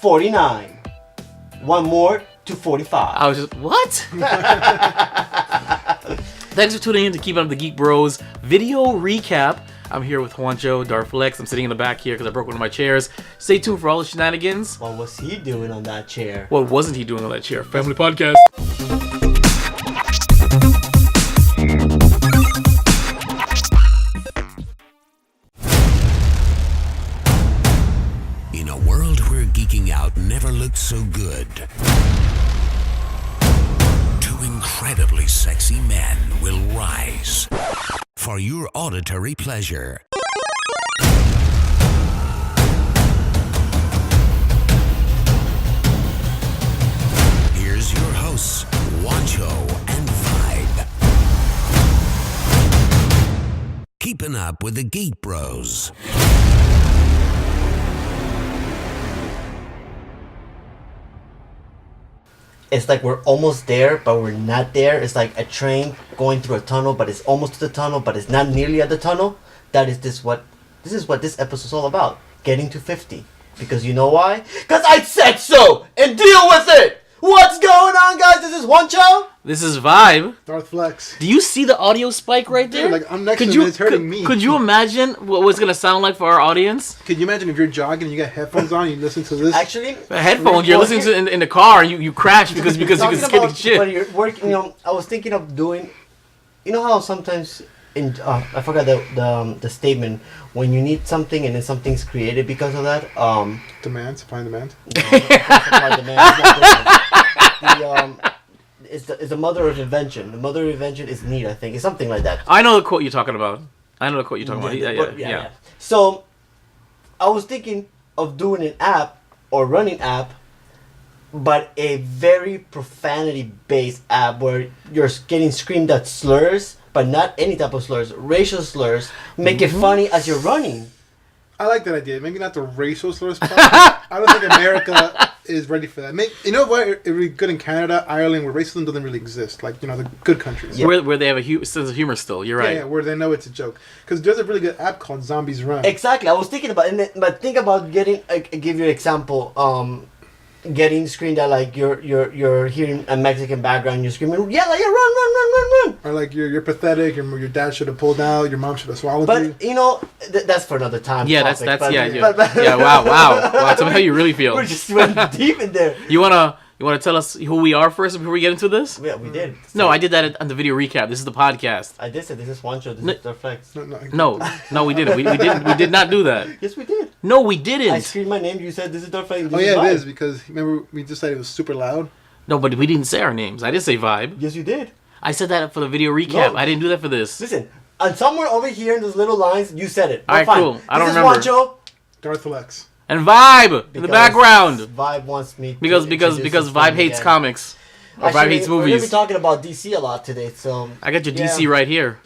49. One more to 45. I was just, what? Thanks for tuning in to Keepin' Up the Geek Bros video recap. I'm here with Juancho, Darth Flexx. I'm sitting in the back here because I broke one of my chairs. Stay tuned for all the shenanigans. What was he doing on that chair? What wasn't he doing on that chair? Family podcast. In a world where geeking out never looked so good, two incredibly sexy men will rise for your auditory pleasure. Here's your hosts, Juancho and ViBE. Keeping up with the Geek Bros. It's like we're almost there, but we're not there. It's like a train going through a tunnel, but it's almost to the tunnel, but it's not nearly at the tunnel. This is what this episode's all about. Getting to 50. Because you know why? Because I said so! And deal with it! What's going on, guys? This is Juancho. This is ViBE. Darth Flexx. Do you see the audio spike right there? Dude, like, I'm next to him and it's hurting me. Could you imagine what it's going to sound like for our audience? Could you imagine if you're jogging and you got headphones on and you listen to this? Actually, the headphones, you're listening to in the car, you crash because you can skip shit. When you're working, I was thinking of doing, how sometimes I forgot the statement, when you need something and then something's created because of that. Demand, supply and demand. No, supply and demand. It's the mother of invention. The mother of invention is need, I think. It's something like that. I know the quote you're talking about. Yeah. So, I was thinking of doing an app or running app, but a very profanity-based app where you're getting screamed at slurs, but not any type of slurs, racial slurs. Make it funny as you're running. I like that idea. Maybe not the racial slurs part. I don't think America is ready for that. You know what? It would be good in Canada, Ireland, where racism doesn't really exist. Like, the good countries. Yeah. Where they have a sense of humor still. You're right. Yeah, where they know it's a joke. Because there's a really good app called Zombies Run. Exactly. I was thinking about it. But think about getting, give you an example, getting screamed at, like you're hearing a Mexican background, you're screaming, yeah, like, run. Or like you're pathetic, your dad should have pulled out, your mom should have swallowed you. But that's for another time. Yeah, topic, wow. Tell me how you really feel. We're just went deep in there. You wanna tell us who we are first before we get into this? Yeah, we did. No, I did that on the video recap. This is the podcast. I did say this is Juancho. This is Darth Flexx. No, we didn't. We did not do that. Yes, we did. No, we didn't. I screamed my name. You said this is Darth Flexx. Oh yeah, it is, because remember we just said it was super loud. No, but we didn't say our names. I didn't say ViBE. Yes, you did. I said that for the video recap. No. I didn't do that for this. Listen, and somewhere over here in those little lines, you said it. All right, fine. cool. I don't this remember. Is Juancho. Darth Flexx. And ViBE in the background. ViBE wants me to because ViBE hates comics. Or ViBE hates movies. We're going to be talking about DC a lot today, so... I got your DC right here.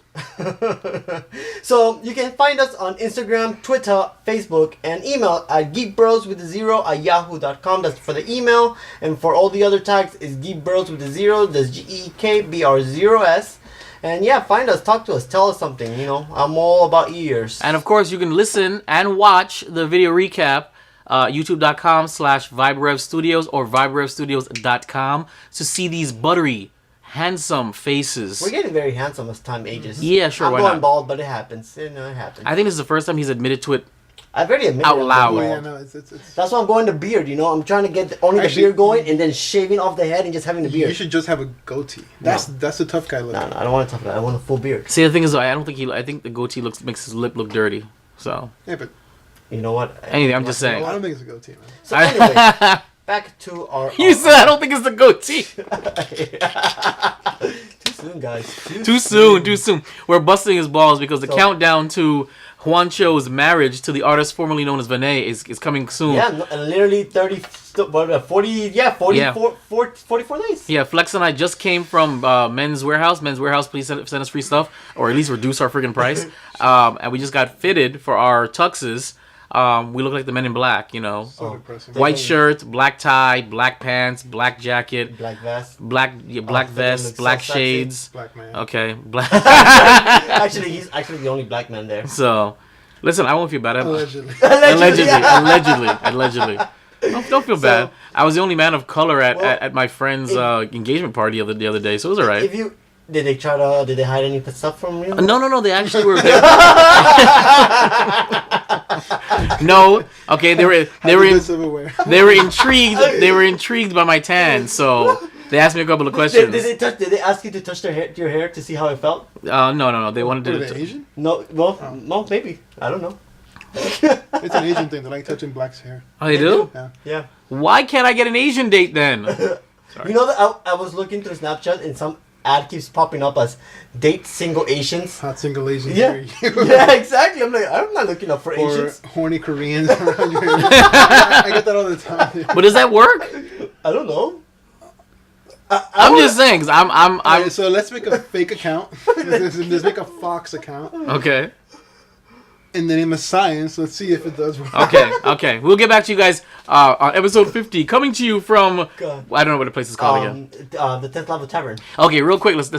So, you can find us on Instagram, Twitter, Facebook, and email at geekbros@yahoo.com. That's for the email. And for all the other tags, is geekbros with a 0. That's GEEKBR0S. And yeah, find us, talk to us, tell us something. I'm all about ears. And of course, you can listen and watch the video recap. YouTube.com/VibeRevStudios or VibeRevStudios.com to see these buttery, handsome faces. We're getting very handsome as time ages. Yeah, sure. I'm why going not? bald, but it happens. It happens. I think this is the first time he's admitted to it. I've already admitted out loud. Yeah, no, it's... That's why I'm going to beard. I'm trying to get the beard going and then shaving off the head and just having the beard. You should just have a goatee. That's a tough guy look. No, I don't want a tough guy. I want a full beard. See, the thing is, I think the goatee makes his lip look dirty. So. Yeah, but. You know what? Anything, I'm just saying. I don't think it's a goatee, man. So anyway, back to our... You said I don't think it's the goatee. Too soon, guys. Too soon. We're busting his balls because the countdown to Juancho's marriage to the artist formerly known as VENOM is coming soon. Yeah, literally 44 days. Yeah, Flex and I just came from Men's Warehouse. Men's Warehouse, please send us free stuff, or at least reduce our friggin' price. And we just got fitted for our tuxes. We look like the Men in Black, So depressing. White shirt, black tie, black pants, black jacket, black vest, black vest, black so shades. Black man. Okay, black. Actually, he's the only black man there. So, listen, I won't feel bad. Allegedly. Allegedly. Don't feel bad. I was the only man of color at my friend's engagement party the other day, so it was alright. If you did they hide any stuff from you? No. They actually were. No. Okay. They were intrigued. They were intrigued by my tan, so they asked me a couple of questions. Did they ask you to touch your hair to see how it felt? No. They wanted to. Are they Asian? No. Well, no. Maybe. I don't know. It's an Asian thing. They like touching blacks' hair. Oh, they do? Yeah. Why can't I get an Asian date then? Sorry. You know that I was looking through Snapchat and some ad keeps popping up as date single Asians. Hot single Asians. Yeah. Yeah, exactly. I'm like, I'm not looking up for Asians. Or horny Koreans. I get that all the time. But does that work? I don't know. I'm just saying, cause I'm. Right, so let's make a fake account. Let's make a Fox account. Okay. In the name of science, let's see if it does work. Okay. We'll get back to you guys on episode 50, coming to you from I don't know what the place is called again. The 10th Level Tavern. Okay, real quick, let's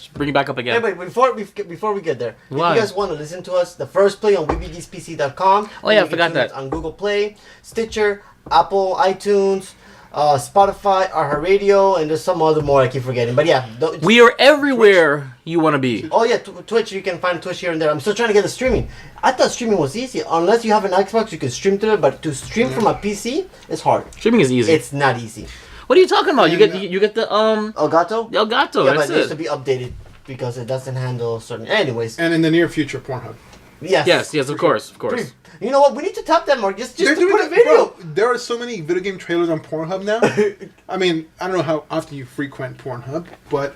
bring it back up again. Wait, before we get there, Why? if you guys want to listen to us, the first play on WeBeGeeksPC.com. Oh yeah, I forgot that. On Google Play, Stitcher, Apple, iTunes, Spotify, iHeartRadio, and there's some other more I keep forgetting. But yeah, we are everywhere you want to be. Oh yeah, Twitch. You can find Twitch here and there. I'm still trying to get the streaming. I thought streaming was easy. Unless you have an Xbox, you can stream to it. But to stream from a PC, it's hard. Streaming is easy. It's not easy. What are you talking about? You get the Elgato. Elgato. Yeah, that's but it needs to be updated because it doesn't handle certain. Anyways. And in the near future, Pornhub. Yes. Yes, of course. You know what? We need to tap that mark just to doing put a video. Bro, there are so many video game trailers on Pornhub now. I mean, I don't know how often you frequent Pornhub, but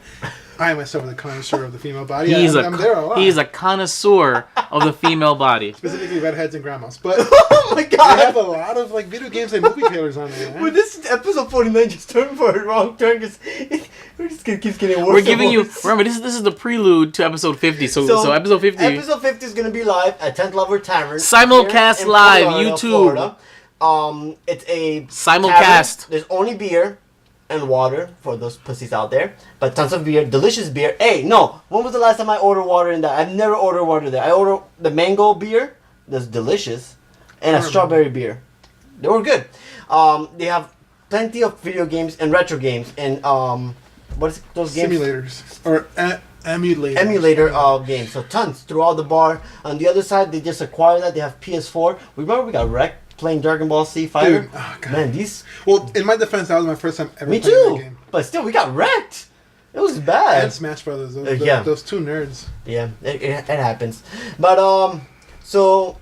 I myself am a connoisseur of the female body. I'm there a lot. He is a connoisseur of the female body. Specifically redheads and grandmas. But oh my god! They have a lot of like video games and movie trailers on there. Well, this episode 49 just turned for a wrong turn because it just keeps getting worse. We're giving you. Remember, this is the prelude to episode 50. So episode 50. Episode 50 is gonna be live at 10th Level Tavern. Simulcast live, YouTube. Florida. It's a simulcast. Tavern. There's only beer and water for those pussies out there, but tons of beer, delicious beer. Hey, no, when was the last time I ordered water in that? I've never ordered water there. I ordered the mango beer, that's delicious, and a strawberry beer. They were good. They have plenty of video games and retro games and what is those games? Simulators or emulator games. So tons throughout the bar. On the other side, they just acquired that. They have PS4. Remember we got wrecked playing Dragon Ball Z Fighter. Dude, oh God. Man, these. Well, in my defense, that was my first time ever Me playing too. that game. But still, we got wrecked. It was bad. And Smash Brothers. Those two nerds. Yeah, it happens. But so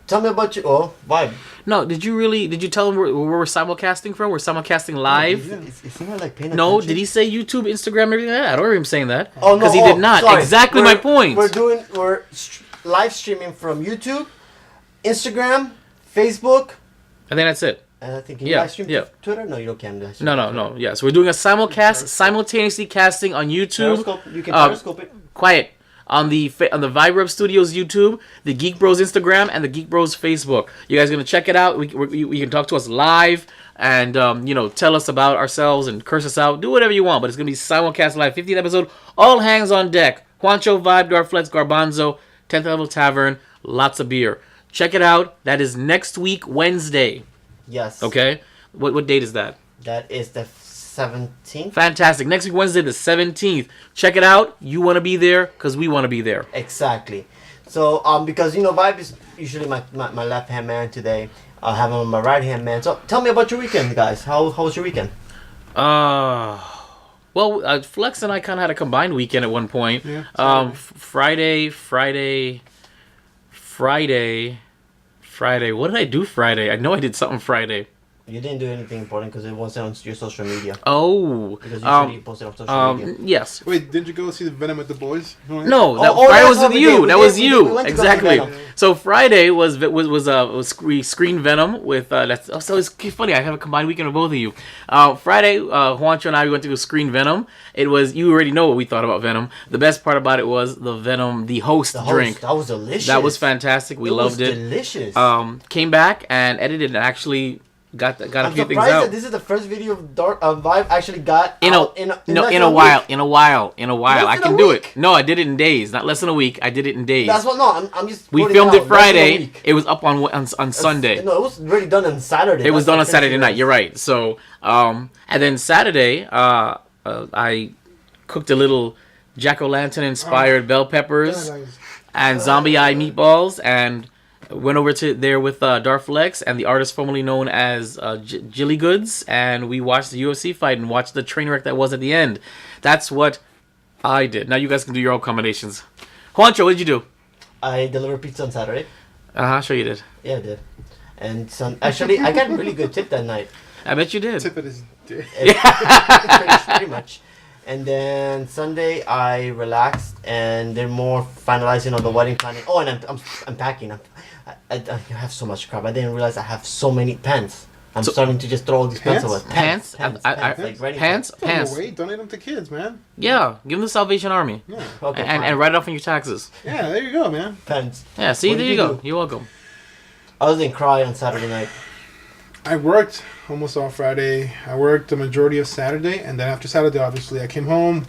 tell me about you. Oh, Vibe. No, did you tell him where we're simulcasting from? We're simulcasting live. Is he not like paying No, attention? did he say YouTube, Instagram, everything like that? I don't remember him saying that. Oh no, because he did not. Sorry. Exactly my point. We're live streaming from YouTube, Instagram, Facebook. I think that's it. And I think you live stream Twitter. No, you don't can. No. Yeah, so we're doing a simulcast, simultaneously casting on YouTube. Periscope. You can Periscope it. Quiet. On the Vibe Studios YouTube, the Geek Bros Instagram, and the Geek Bros Facebook. You guys gonna check it out? You can talk to us live and tell us about ourselves and curse us out. Do whatever you want, but it's gonna be simulcast live. 15th episode, all hands on deck. Juancho ViBE, Darth Flexx, Garbanzo, 10th Level Tavern, lots of beer. Check it out. That is next week Wednesday. Yes. Okay. What date is that? That is the 17th. Fantastic. Next week Wednesday the 17th. Check it out. You want to be there because we want to be there. Exactly. So because Vibe is usually my left hand man today. I have him on my right hand man. So tell me about your weekend, guys. How was your weekend? Well, Flex and I kind of had a combined weekend at one point. Yeah, Friday. What did I do Friday? I know I did something Friday. You didn't do anything important because it wasn't on your social media. Oh. Because usually you post it on social media. Yes. Wait, didn't you go see the Venom with the boys? No, Friday was with you. That was you. Exactly. So Friday was screen Venom with so it's funny. I have a combined weekend of both of you. Friday, Juancho and I went to go screen Venom. It was, you already know what we thought about Venom. The best part about it was the Venom, the host drink. That was delicious. That was fantastic. We loved it. Delicious. Came back and edited and actually got a I'm few things surprised out. that this is the first video Vibe actually got In out a less than while. week. In a while. Less I than can a do week? it. No, I did it in days. Not less than a week. I did it in days. That's what. No, I'm just. We putting filmed out. it Less than a Friday. week. It was up on Sunday. No, it was already done on Saturday. It was That's done how on Saturday crazy it night. was. You're right. So, and then Saturday, I cooked a little jack-o'-lantern inspired bell peppers and zombie eye meatballs, and went over to there with Darth Flexx and the artist formerly known as Jilly Goods, and we watched the UFC fight and watched the train wreck that was at the end. That's what I did. Now you guys can do your own combinations. Juancho, what did you do? I delivered pizza on Saturday. Sure you did. Yeah, I did. And actually, I got a really good tip that night. I bet you did. Tip it is dick. Pretty much. And then Sunday I relaxed, and they're more finalizing on the wedding planning. Oh, and I'm packing. I have so much crap. I didn't realize I have so many pants. I'm starting to just throw all these pants away. Pants? Like writing Pants? Wait, donate them to kids, man. Yeah, give them the Salvation Army. Yeah. Okay, And write it off on your taxes. Yeah, there you go, man. pants. Yeah, see, What there did you you go. do? You're welcome. Other than cry on Saturday night. I worked almost all Friday. I worked the majority of Saturday, and then after Saturday, obviously, I came home,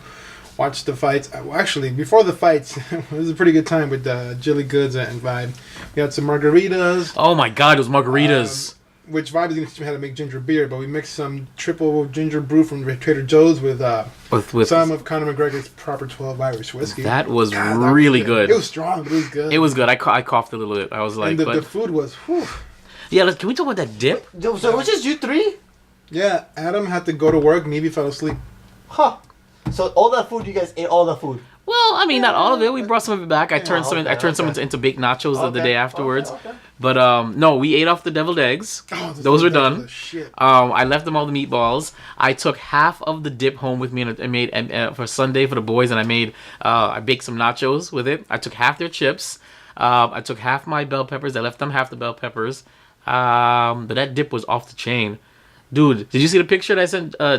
watched the fights. Actually, before the fights, it was a pretty good time with Jilly Goods and Vibe. We had some margaritas. Oh my God, those margaritas. Which Vibe is going to teach me how to make ginger beer, but we mixed some triple ginger brew from Trader Joe's with some of Conor McGregor's proper 12 Irish whiskey. That was God, really that good. It was strong, but it was good. It was good. I coughed a little bit. I was like, and the but food was, whew. yeah. Can we talk about that dip? So it was just you three? Yeah, Adam had to go to work. Maybe fell asleep. Huh. So all that food, you guys ate all the food? Well, I mean, not all of it. We brought some of it back. I turned some. okay, I turned some okay. into baked nachos the day afterwards. Okay. But no, we ate off the deviled eggs. Oh, Those were done. Shit. I left them all the meatballs. I took half of the dip home with me and I made for Sunday for the boys, and I baked some nachos with it. I took half their chips. I took half my bell peppers. I left them half the bell peppers. But that dip was off the chain. Dude, did you see the picture that I sent? I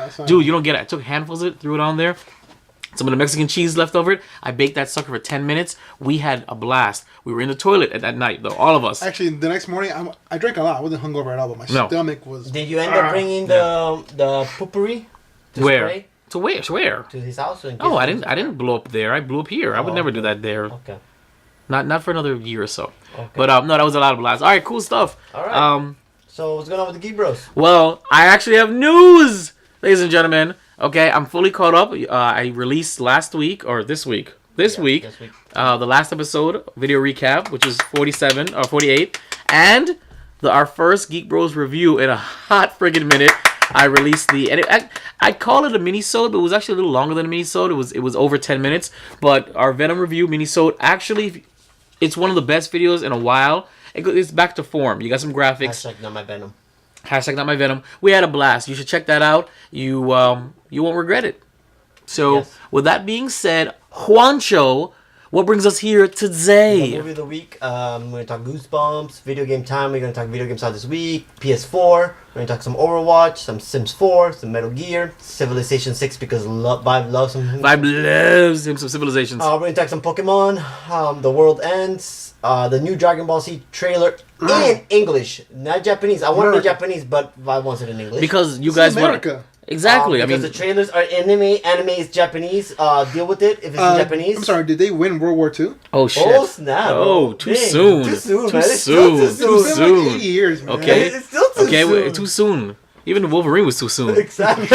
saw Dude, it. you don't get it. I took handfuls of it, threw it on there. Some of the Mexican cheese left over it. I baked that sucker for 10 minutes. We had a blast. We were in the toilet at that night, though, all of us. Actually, the next morning, I drank a lot. I wasn't hungover at all, but my stomach was... Did you end up bringing the poopery? To Where? spray To where? to his house? Oh, I didn't blow up there. I blew up here. I would never do that there. Okay. Not for another year or so. Okay. But no, that was a lot of blast. All right, cool stuff. All right. So what's going on with the Geek Bros? Well, I actually have news, ladies and gentlemen. Okay, I'm fully caught up. I released last week or this week. This week, the last episode video recap, which is 47 or 48, and our first Geek Bros review in a hot friggin' minute. I released I call it a mini-sode, but it was actually a little longer than a mini-sode. It was over 10 minutes. But our Venom review mini-sode, actually, it's one of the best videos in a while. It's back to form. You got some graphics. Hashtag not my Venom. Hashtag not my Venom. We had a blast. You should check that out. You won't regret it. So, Yes. with that being said, Juancho, what brings us here The today? movie of the week. We're going to talk Goosebumps, video game time. We're going to talk video games out this week. PS4. We're going to talk some Overwatch, some Sims 4, some Metal Gear, Civilization 6 because Vibe loves some. Vibe loves him some Civilizations. We're going to talk some Pokemon, The World Ends, the new Dragon Ball Z trailer in English, not Japanese. I wanted it Japanese, but Vibe wants it in English. Because you It's guys want America. Exactly. I because mean, the trailers are anime is Japanese. Deal with it if it's in Japanese. I'm sorry, did they win World War II? oh shit. Oh snap! Oh, too Dang, soon. Too soon, Too man. It's still too soon. soon. It's been Soon. like 80 years, man. Okay. It's still too Okay, soon. too soon. Even Wolverine was too soon. Exactly.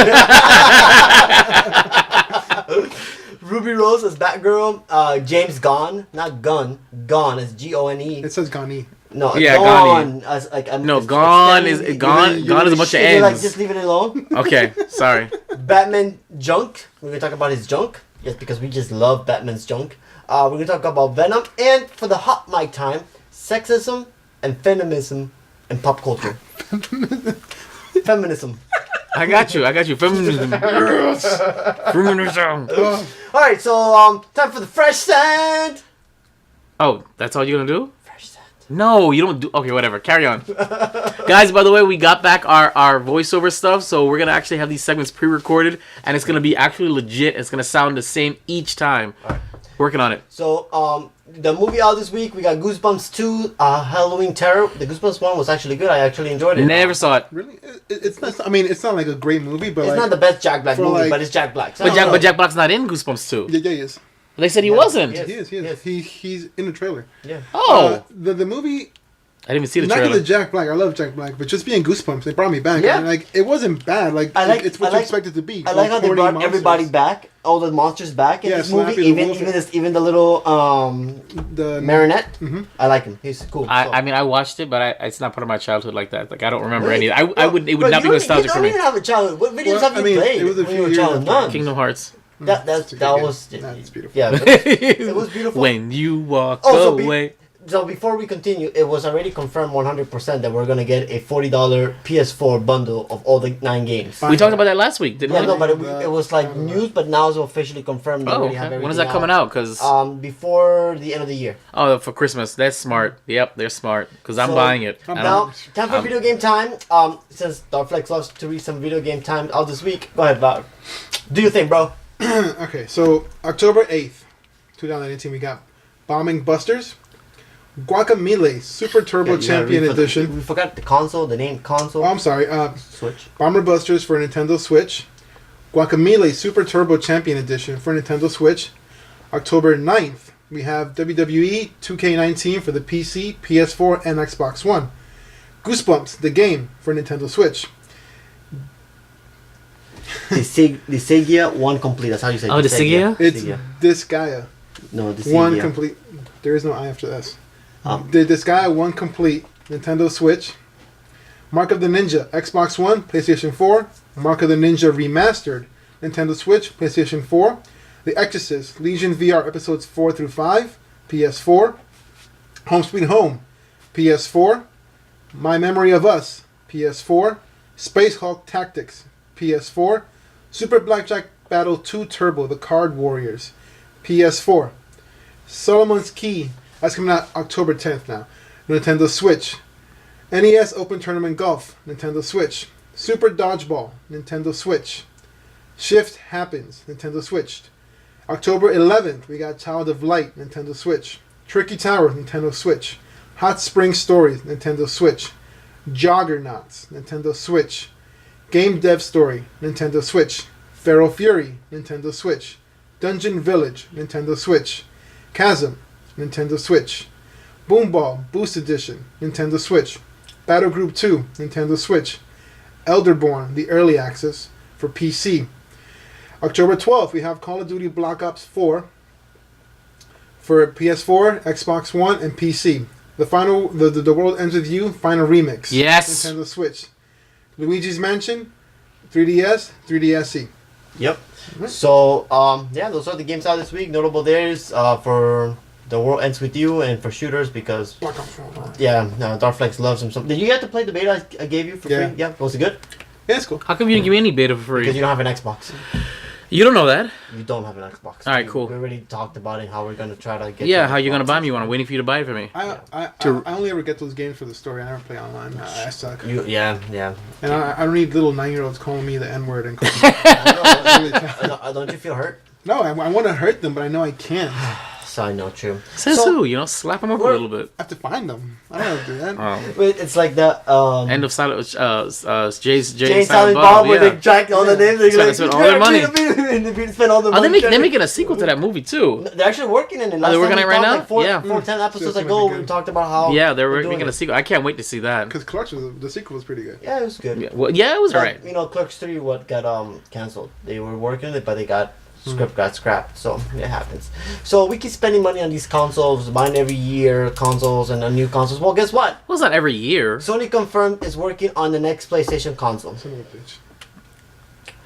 Ruby Rose as Batgirl. James Gunn, not Gunn. Gunn as Gone. It says Ghani. No, Yeah, Gone as like No, Gone is Gone. Gone is a bunch of Like ends. just leave it alone. Okay, sorry. Batman junk. We're gonna talk about his junk. Yes, because we just love Batman's junk. We're gonna talk about Venom, and for the hot mic time, sexism and feminism and pop culture. Feminism. I got you. Feminism. Feminism. All right, so time for the fresh scent. Oh, that's all you're gonna do? Fresh scent. No, you don't do. Okay, whatever. Carry on, guys. By the way, we got back our voiceover stuff, so we're gonna actually have these segments pre-recorded, and it's gonna be actually legit. It's gonna sound the same each time. All right. Working on it. So the movie out this week. We got Goosebumps 2, Halloween Terror. The Goosebumps 1 was actually good. I actually enjoyed it. Never saw it. Really? It's not. I mean, it's not like a great movie, but It's like, not the best Jack Black movie, like- but it's Jack Black. So But Jack Black's not in Goosebumps 2. Yeah, he is. They said he Yeah, wasn't. he is. He is. Yes. He's in the trailer. Yeah. Oh, The movie. I didn't even see the Not trailer. because of Jack Black. I love Jack Black, but just being Goosebumps, they brought me back. Yeah. I mean, like it wasn't bad. Like it's what you expect it to be. I like how they corny brought monsters. everybody back, all the monsters back in Yeah, this movie. Slappy the wolf. Even the little The marionette. Mhm. I like him. He's cool. I mean, I watched it, but it's not part of my childhood like that. Like, I don't remember Really? any. I would. It would Bro, not be you nostalgic for don't me. even have a childhood. What videos Well, have you I mean, played? it was a when few you were a years child? after. None. Kingdom Hearts. That It's a good that game. was That's beautiful. yeah. It was beautiful. When you walk Oh, away. So before we continue, it was already confirmed 100% that we're gonna get a $40 PS4 bundle of all the 9 games. We talked about that last week, didn't Yeah, we? no, but it was like news, but now it's officially confirmed. They Oh, already have okay. When is everything that coming out? Because before the end of the year. oh, for Christmas. That's smart. Yep, they're smart. Because I'm So, buying it. I'm I Now, don't- time for video game time. Since Darth Flexx loves to read some video game time out this week, go ahead, Bob. Do your thing, bro. Okay, so October 8th, 2018, we got Bombing Busters, Guacamelee Super Turbo Yeah, Champion Edition. We forgot the console, the name console. Oh, I'm sorry. Switch. Bomber Busters for Nintendo Switch, Guacamelee Super Turbo Champion Edition for Nintendo Switch. October 9th, we have WWE 2K19 for the PC, PS4, and Xbox One. Goosebumps, the game, for Nintendo Switch. The Dissidia 1 complete. That's how you say. Oh, Dissidia? It's Dissidia. Disgaea. No, Dissidia. 1 complete. There is no I after S. Um, The Disgaea 1 complete, Nintendo Switch. Mark of the Ninja, Xbox One, PlayStation 4. Mark of the Ninja Remastered, Nintendo Switch, PlayStation 4. The Exorcist, Legion VR Episodes 4 through 5, PS4. Home Sweet Home, PS4. My Memory of Us, PS4. Space Hulk Tactics, PS4. Super Blackjack Battle 2 Turbo, The Card Warriors, PS4. Solomon's Key, that's coming out October 10th now, Nintendo Switch. NES Open Tournament Golf, Nintendo Switch. Super Dodgeball, Nintendo Switch. Shift Happens, Nintendo Switch. October 11th, we got Child of Light, Nintendo Switch. Tricky Tower, Nintendo Switch. Hot Spring Stories, Nintendo Switch. Joggernauts, Nintendo Switch. Game Dev Story, Nintendo Switch. Feral Fury, Nintendo Switch. Dungeon Village, Nintendo Switch. Chasm, Nintendo Switch. Boomball, Boost Edition, Nintendo Switch. Battle Group 2, Nintendo Switch. Elderborn, the Early Access, for PC. October 12th, we have Call of Duty Black Ops 4 for PS4, Xbox One, and PC. The World Ends With You Final Remix. Yes. Nintendo Switch. Luigi's Mansion, 3DS, 3DSi. Yep. So, yeah, those are the games out this week. Notable there's for The World Ends With You and for shooters because, yeah, Darth Flexx loves them. So, did you get to play the beta I gave you for Yeah. free? Yeah. Was it good? Yeah, it's cool. How come you didn't give me any beta for Because free? you don't have an Xbox. You don't know that. You don't have an Xbox. All right, We- cool. We already talked about it, how we're going to try to get Yeah, you how you gonna Xbox. buy me one? I'm waiting for you to buy it for me. I only ever get those games for the story. I never play online. I suck. Yeah. And I don't need little 9-year-olds calling me the N-word and calling Don't you feel hurt? No, I want to hurt them, but I know I can't. I So I know, true. Says So- who? You know, slap him up a little bit. have to find them. I don't know how to do that. Wait, it's like the End of silent. Jay's Jay Silent Bob where they drank all the names. They're like, Spend all their money. They spend all the Oh, money. they're making a sequel to that movie too. They're actually working in it. Are they Last working time on we it right talked, now? Like Yeah. 10 episodes So it's gonna ago, be we good. talked about how Yeah, they're doing making a it. sequel. I can't wait to see that. Because Clerks, the sequel was pretty good. Yeah, it was good. Yeah, well, yeah, it was But, alright. You know, Clerks 3 got canceled. They were working on it, but they got script got scrapped. So it happens. So we keep spending money on these consoles, buying every year consoles and new consoles. Well, guess what? Well, it's not every year. Sony confirmed is working on the next PlayStation console. Son of a bitch.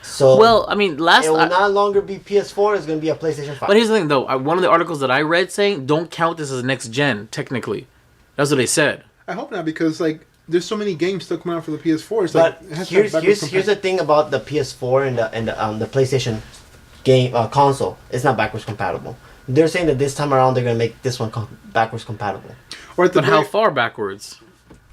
So Well, I mean, last. it will no longer be PS4. It's going to be a PlayStation 5. But here's the thing, though. One of the articles that I read saying don't count this as next gen. Technically, that's what they said. I hope not, because like there's so many games still coming out for the PS4. It's But like it has to have here's the thing about the PS4 and the PlayStation game console. It's not backwards compatible. They're saying that this time around they're gonna make this one backwards compatible. Or at the But how very- far backwards?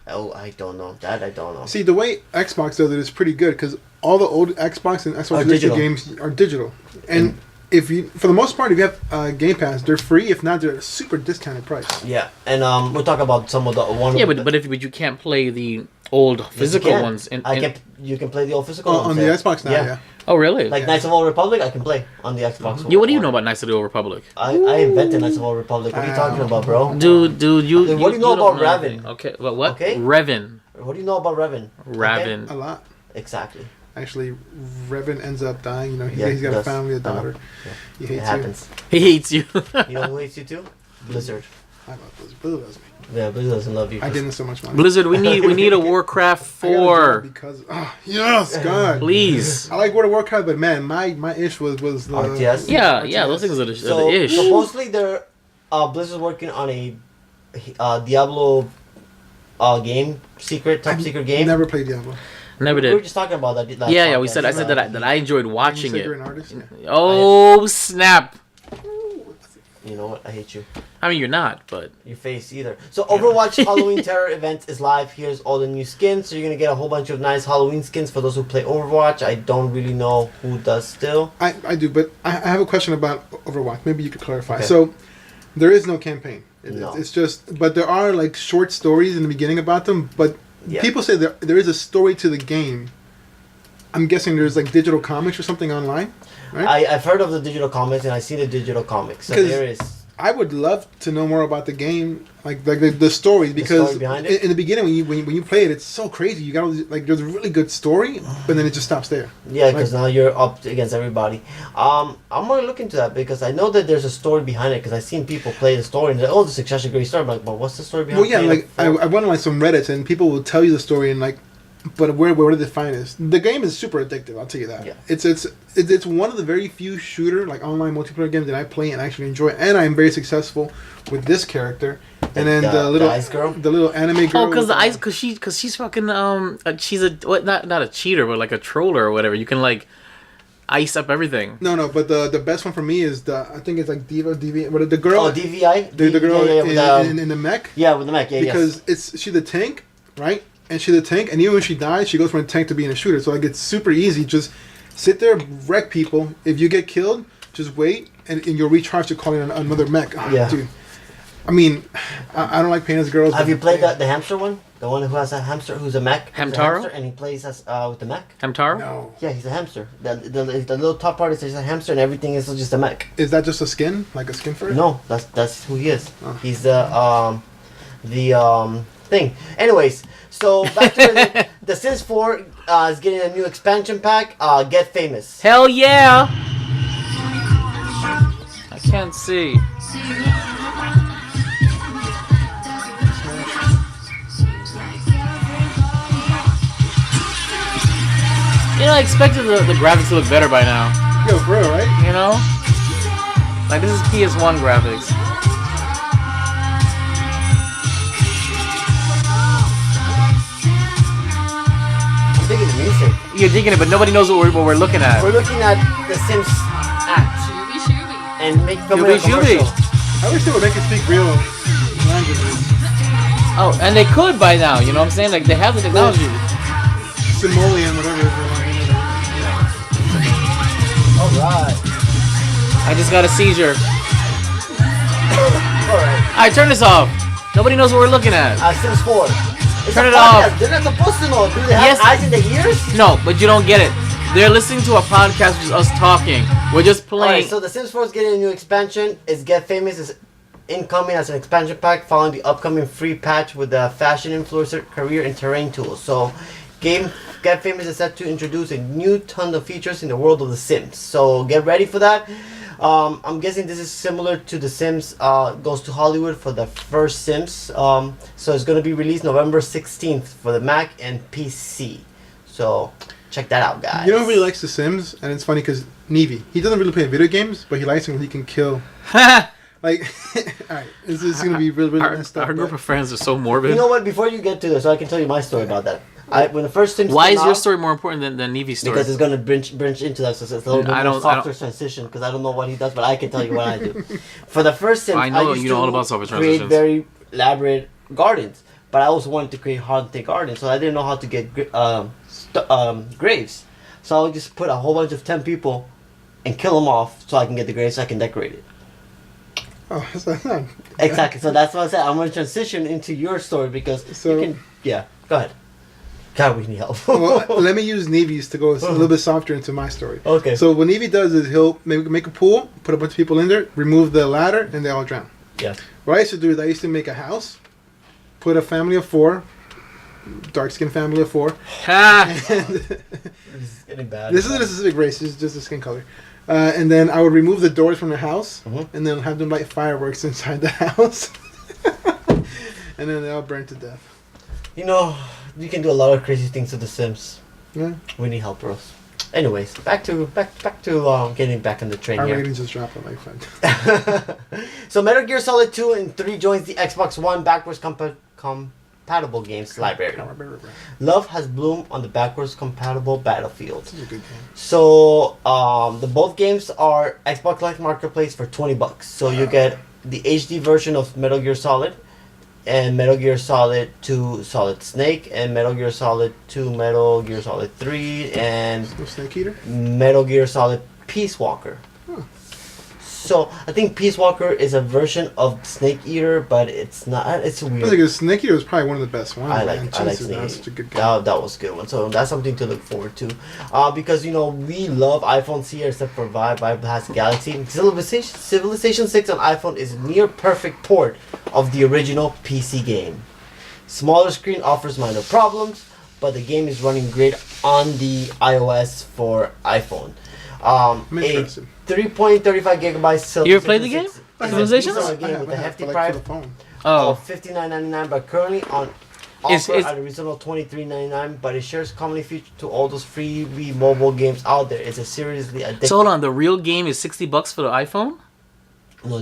Oh, I don't know. That I don't know. See, the way Xbox does it is pretty good because all the old Xbox and Xbox Are 360 digital. games are digital, and if you, for the most part, if you have Game Pass, they're free. If not, they're a super discounted price. Yeah, and we'll talk about some of the one. Yeah, of but you can't play the old physical ones. You can play the old physical on ones the there. Xbox now. Yeah. Oh, really? Like Knights of the Old Republic, I can play on the Xbox. Yeah, what do you know about Knights of the Old Republic? I invented Knights of the Old Republic. What are you talking about, bro? Dude, you. What do you know about don't Raven? anything. Okay, but what? Okay. Revan. What do you know about Revan? Raven. A lot. Exactly. Actually, Revan ends up dying. You know, Yeah, he's got he a family, a does. daughter. Yeah. He It hates you. happens. He hates you. You know who hates you too? Blizzard. I love Blizzard. Blizzard loves me. Yeah, Blizzard doesn't love you. I didn't so much money. Blizzard, we need a Warcraft I got a job 4. because yes, God. Please. I like World of Warcraft, but man, my ish was the RTS? Yeah, those things are the So ish. supposedly they're Blizzard's working on a Diablo game, top secret game. Never played Diablo. Never We were did. just talking about that. Last Yeah, we podcast. said I said that I enjoyed watching You said you're it. an artist. Yeah. Oh snap! You know what? I hate you. I mean, you're not, but Your face either. So Overwatch Halloween Terror event is live. Here's all the new skins. So you're gonna get a whole bunch of nice Halloween skins for those who play Overwatch. I don't really know who does still. I do, but I have a question about Overwatch. Maybe you could clarify. Okay. So there is no campaign. No. It's just, but there are like short stories in the beginning about them. But Yeah. people say there is a story to the game. I'm guessing there's like digital comics or something online, right? I've heard of the digital comics and I see the digital comics. So 'Cause there is. I would love to know more about the game, like the story, because story behind it? in the beginning when you play it, it's so crazy. You got all these, like there's a really good story, but then it just stops there. Yeah, because now you're up against everybody. I'm gonna look into that because I know that there's a story behind it. Because I've seen people play the story and they're, oh, this is such a great story. I'm like, but what's the story behind? Well, yeah, playing like a I went on like some Reddits and people will tell you the story and like, but where did they find this? The game is super addictive. I'll tell you that. Yeah. It's one of the very few shooter like online multiplayer games that I play and actually enjoy, and I'm very successful with this character. And then the little ice girl? the little anime girl. oh, because she's fucking she's a what not a cheater but like a troller or whatever. You can like ice up everything. No, but the best one for me is I think it's like Diva, but the girl. Oh, DVI. The girl with in the mech. yeah, with the mech. Yeah, Because she's the tank, right? And she's the tank, and even when she dies, she goes from a tank to being a shooter. So like it's super easy. Just sit there, wreck people. If you get killed, just wait, and you'll recharge to call in another mech. Ah, Yeah. dude. I mean, I don't like paying as girls. Have but you played yeah. the hamster one? The one who has a hamster, who's a mech. Who's a Hamtaro? hamster, and he plays as with the mech. Hamtaro? No. Yeah, he's a hamster. The little top part is a hamster, and everything is just a mech. Is that just a skin? Like a skin for it? No, that's who he is. Oh. He's the thing. Anyways, so back to the Sims 4 is getting a new expansion pack. Get Famous. Hell yeah! I can't see. You know, I expected the graphics to look better by now. Yo, for real, right? You know? Like, this is PS1 graphics. I'm digging the music. You're digging it, but nobody knows what we're looking at. We're looking at the Sims act and make film a Shooby, shooby. commercial. I wish they would make it speak real languages. Oh, and they could by now, you know what I'm saying? Like, they have the technology. Simoleon, whatever it is. All right. I just got a seizure. All right. Alright, turn this off. Nobody knows what we're looking at. Sims 4. It's Turn a it off. podcast. They're not supposed to know. Do they have Yes. eyes in the ears? No, but you don't get it. They're listening to a podcast with us talking. We're just Alright, playing. so the Sims 4 is getting a new expansion. It's Get Famous is incoming as an expansion pack following the upcoming free patch with the fashion influencer career and terrain tools. So Get Famous is set to introduce a new ton of features in the world of the Sims. So get ready for that. I'm guessing this is similar to The Sims Goes to Hollywood for the first Sims. So it's going to be released November 16th for the Mac and PC. So check that out, guys. You know who really likes The Sims? And it's funny because Nevi. He doesn't really play video games, but he likes them when he can kill. Like, alright, this is going to be really messed up. Our group but- of friends is so morbid. You know what? Before you get to this, so I can tell you my story about that. When the first Sims Why came is your out- story more important than Nevi's story? Because it's going to branch into that, so it's a little bit I more don't- softer transition. Because I don't know what he does, but I can tell you what I do. For the first Sims, I know used you know to all about softer create transitions. very elaborate gardens, but I also wanted to create haunted gardens, so I didn't know how to get graves. So I would just put a whole bunch of 10 people and kill them off so I can get the grave so I can decorate it. Oh, that's not... Exactly. So that's what I said. I'm going to transition into your story because you can... Yeah, go ahead. God, we need help. Well, let me use Nevy's to go a little bit softer into my story. Okay. So what Nevy does is he'll make a pool, put a bunch of people in there, remove the ladder, and they all drown. Yeah. What I used to do is I used to make a house, put a family of 4, dark-skinned family of 4. Ha! This is getting bad. This isn't a specific race, it's just a skin color. And then I would remove the doors from the house, and then have them light fireworks inside the house. And then they all burn to death. You know, you can do a lot of crazy things to The Sims. Yeah. We need help, bros. Anyways, back to getting back on the train Our here. ratings just dropped on like 5. So Metal Gear Solid 2 and 3 joins the Xbox One backwards compatible games library. Love has bloomed on the backwards compatible Battlefield. This is a good game. So the both games are Xbox Live Marketplace for $20. So you get the HD version of Metal Gear Solid, and Metal Gear Solid 2 Solid Snake, and Metal Gear Solid 2 Metal Gear Solid 3, and No Snake Eater? Metal Gear Solid Peace Walker. So I think Peace Walker is a version of Snake Eater, but it's not. It's I weird. think Snake Eater was probably one of the best ones. I man. like Jesus, Snake. that was such a good game. That was a good one. So that's something to look forward to. Because you know we love iPhones here, except for Vibe. Vibe has Galaxy. Civilization 6 on iPhone is a near perfect port of the original PC game. Smaller screen offers minor problems, but the game is running great on the iOS for iPhone. I'm A interested. 3.35 gigabytes. You ever played the game? Civilization? It's a game with a hefty for price the phone. Oh, of $59.99, but currently on Is- offer is- at a reasonable $23.99. But it shares commonly featured to all those freebie mobile games out there. It's a seriously addictive. so hold on. The real game is $60 for the iPhone? No,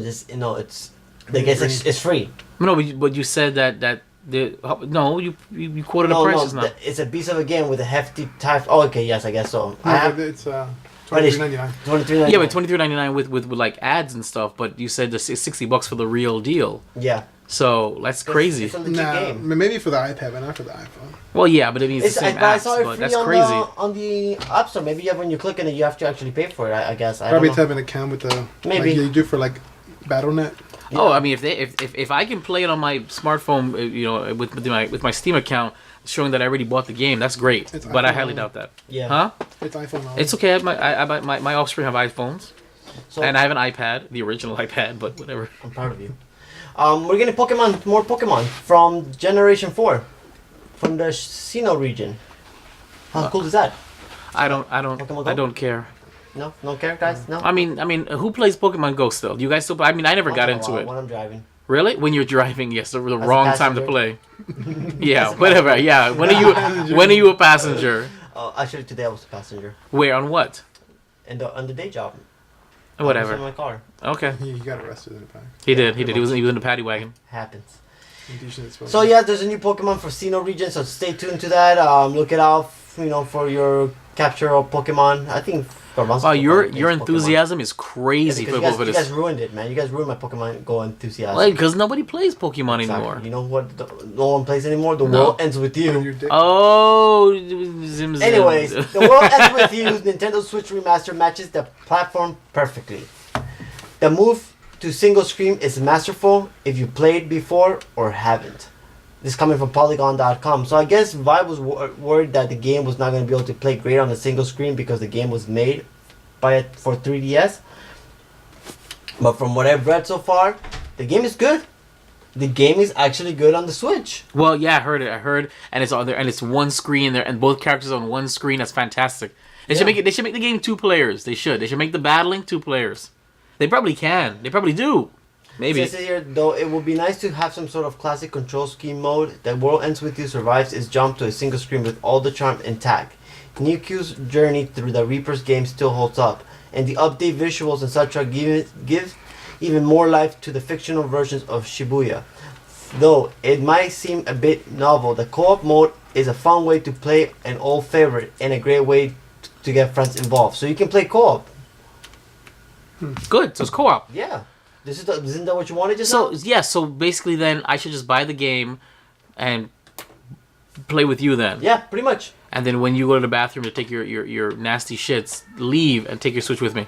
it's. I guess it's free. No, but you said that you quoted a price just now. It's a piece of a game with a hefty type. Oh, okay, yes, I guess so. I No, have but it's but it's $23.99. $23.99. Yeah, but $23.99 with like ads and stuff. But you said it's $60 for the real deal. Yeah, So that's crazy. It's a legit Nah, game. maybe for the iPad, but not for the iPhone. Well, yeah, but it means the same But I apps. saw it But free that's on crazy. on the App Store. Maybe when you click on it, you have to actually pay for it. I guess. I Probably don't to know. have an account with the Maybe. like you do for like BattleNet. Oh, I mean, if I can play it on my smartphone, with my Steam account, showing that I already bought the game, that's great. It's But I iPhone highly only. doubt that. Yeah. Huh? It's iPhone only. It's okay. My offspring have iPhones, So and I have an iPad, the original iPad, but whatever. I'm proud of you. We're getting more Pokemon from Generation 4, from the Sinnoh region. How cool is that? Pokemon Go? I don't care. No, don't care, guys. No. I mean, who plays Pokemon Go still? Do you guys still? I mean, I never got into it. When I'm driving. Really? When you're driving, yes, the a wrong time to passenger. play. Yeah, whatever. Yeah. When are you a passenger? Actually, today I was a passenger, Where on what? and on the day job. I was in Whatever. my car. Okay. He got arrested in the back. He did. He was in the paddy wagon. Happens. Indecent as well. So yeah, there's a new Pokemon for Sinnoh region, so stay tuned to that. Look it out, for your capture of Pokemon. I think. Wow, your enthusiasm is crazy Yeah, for you guys this. ruined it, man. You guys ruined my Pokemon Go enthusiasm. Like, because nobody plays Pokemon Exactly. anymore. You know what? No one plays anymore. The No. world ends with you. Your dick. Oh, zim, zim. Anyways, the world ends with you. Nintendo Switch Remaster matches the platform perfectly. The move to single screen is masterful if you played before or haven't. This is coming from Polygon.com. So I guess Vibe was worried that the game was not going to be able to play great on the single screen because the game was made for 3DS. But from what I've read so far, the game is good. The game is actually good on the Switch. Well, yeah, I heard, and it's on there, and it's one screen there, and both characters on one screen. That's fantastic. They should make it. They should make the game 2 players. They should. They should make the battling 2 players. They probably can. They probably do. Maybe. It says here, though, it would be nice to have some sort of classic control scheme mode. The world ends with you survives is jump to a single screen with all the charm intact. Nikyu's journey through the Reaper's game still holds up, and the update visuals and such gives even more life to the fictional versions of Shibuya. Though it might seem a bit novel, the co-op mode is a fun way to play an old favorite and a great way to get friends involved. So you can play co-op. Good. So it's co-op. Yeah. Isn't that what you wanted just So now? yeah. So basically, then I should just buy the game and play with you then. Yeah, pretty much. And then when you go to the bathroom to take your nasty shits, leave and take your Switch with me.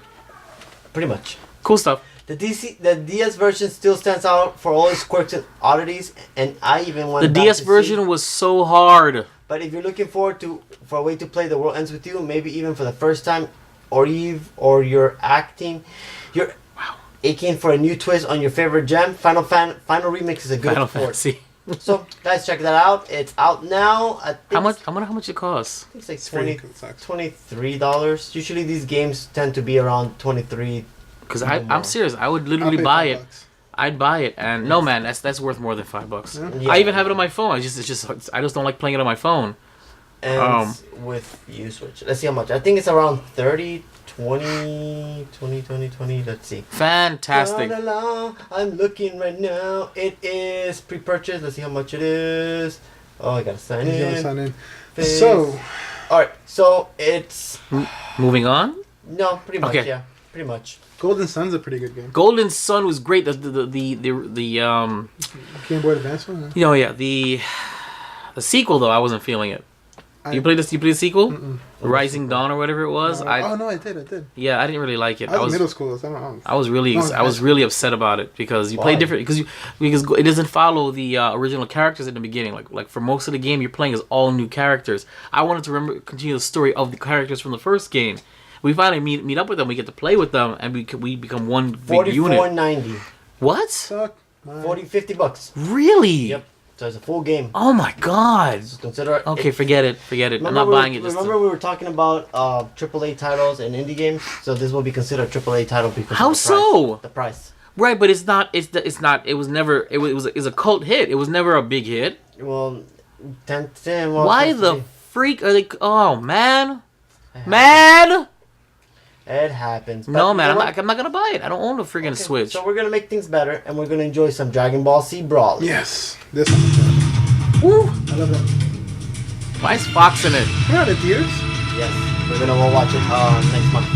pretty much. Cool stuff. The DS version still stands out for all its quirks and oddities, and I even went The back DS to version see, was so hard. But if you're looking forward for a way to play The World Ends With You, maybe even for the first time, or you're aching for a new twist on your favorite gem, Final Remix is a good Final port. Fantasy. So guys, check that out. It's out now. I think How much? I wonder how much it costs. I think it's free, like it sucks. $23. Usually these games tend to be around 23. Because Even I'm more. serious. I would I'll literally pay buy it. $5. I'd buy it, and no man, that's worth more than $5. Yeah. I even have it on my phone. I just don't like playing it on my phone. And with you Switch. Let's see how much. I think it's around 30, 20. Let's see. Fantastic. La, la, la. I'm looking right now. It is pre-purchase. Let's see how much it is. Oh, I gotta sign You gotta in. sign in. Face. So, Alright, so it's... Moving on. No, pretty much, Okay. yeah. Pretty much. Golden Sun's a pretty good game. Golden Sun was great. The Game Boy Advance one? the sequel though, I wasn't feeling it. You played the sequel? Mm-mm. Rising Dawn or whatever it was? No. Oh, no, I did. Yeah, I didn't really like it. I was in middle school, so I don't know. I was really upset about it because you play Why? different because it doesn't follow the original characters in the beginning. Like for most of the game, you're playing as all new characters. I wanted to continue the story of the characters from the first game. We finally meet up with them. We get to play with them, and we become one big unit. $44.90. What? Suck my... $50. Really? Yep. So it's a full game. Oh my god. So consider it. Okay, forget it. I'm not buying it. Remember we were talking about AAA titles and indie games? So this will be considered a AAA title because How of the price. so? The price. Right, but it's not. It was never. It was a cult hit. It was never a big hit. Well, 10, Why the freak are they? Oh man, man. It happens. But No you man, know I'm not gonna buy it. I don't own a freaking Okay, Switch. So we're gonna make things better, and we're gonna enjoy some Dragon Ball Z Brawl. Yes. This one. Woo! I love that. Why is Fox in it? Put it out in theaters? Yes, we're gonna go watch it next month.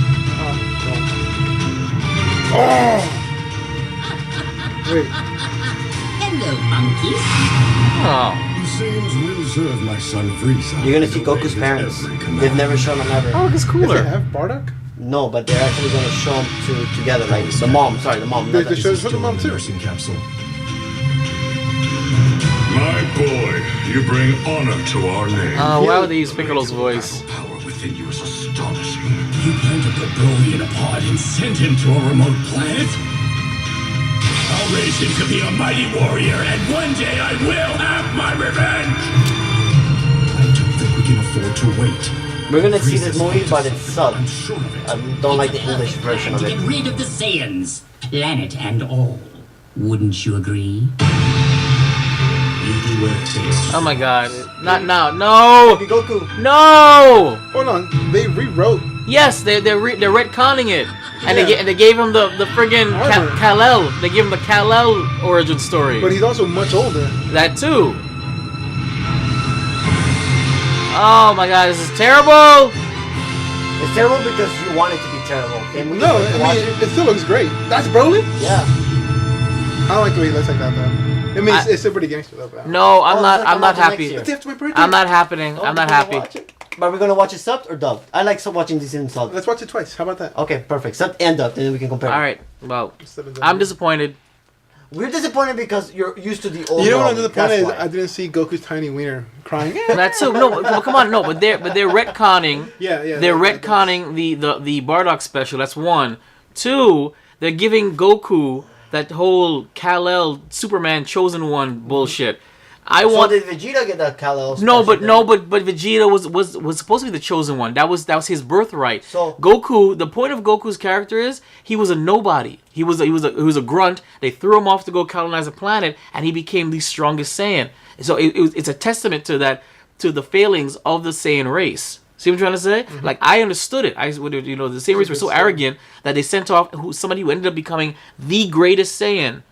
Oh! Wait. Hello, monkeys. Oh, The Saiyans will serve my son Frieza. You're gonna see Goku's parents. They've never shown them ever. oh, it's Does it cooler. have Bardock? No, but they're actually gonna show them together, like the mom. Sorry, the mom. They not the- show the mom too. Nursing capsule. My boy, you bring honor to our name. Why would they use Piccolo's voice? Power within you is astonishing. You plan to put Broly in a pod and send him to a remote planet? I'll raise him to be a mighty warrior, and one day I will have my revenge! I don't think we can afford to wait. We're gonna see this movie, but it's I'm subbed. sure of it. I don't like the It's a English perfect version time of to it. get rid of the Saiyans, planet and all. Wouldn't you agree? You do what it takes. Oh my god! Not now! No! Baby Goku. No! Hold on. They rewrote. Yes, they're retconning it, and Yeah. they gave him the friggin' Armor. Kal-El. They gave him the Kal-El origin story. But he's also much older. That too. Oh my god, this is terrible! It's terrible because you want it to be terrible. And we No, just went to watch I mean, it still looks great. That's Broly? Yeah. I don't like the way he looks like that, though. I mean, it's still pretty gangster, though. But No, I'm Oh, not. it's I'm not coming out happy. next It's after my birthday. I'm not happening. I'm not happy. But we're gonna watch it subbed or dubbed? I like watching these in subbed. Let's watch it twice. How about that? Okay, perfect. Subbed and dubbed, and then we can compare. All right. Well, Instead of I'm disappointed. We're disappointed because you're used to the old. You know what Broly, I'm disappointed is? that's why. I didn't see Goku's tiny wiener crying. That's too. No, well, come on. No, but they're retconning. Yeah. They're retconning the Bardock special. That's one. Two. They're giving Goku that whole Kal-El Superman Chosen One bullshit. I So want. did Vegeta get that Kal-El? No, but special then? but Vegeta was supposed to be the chosen one. That was his birthright. So- Goku, the point of Goku's character is he was a nobody. He was a grunt. They threw him off to go colonize a planet, and he became the strongest Saiyan. So it's a testament to the failings of the Saiyan race. See what I'm trying to say? Mm-hmm. Like I understood it. The Saiyan race were so arrogant that they sent off somebody who ended up becoming the greatest Saiyan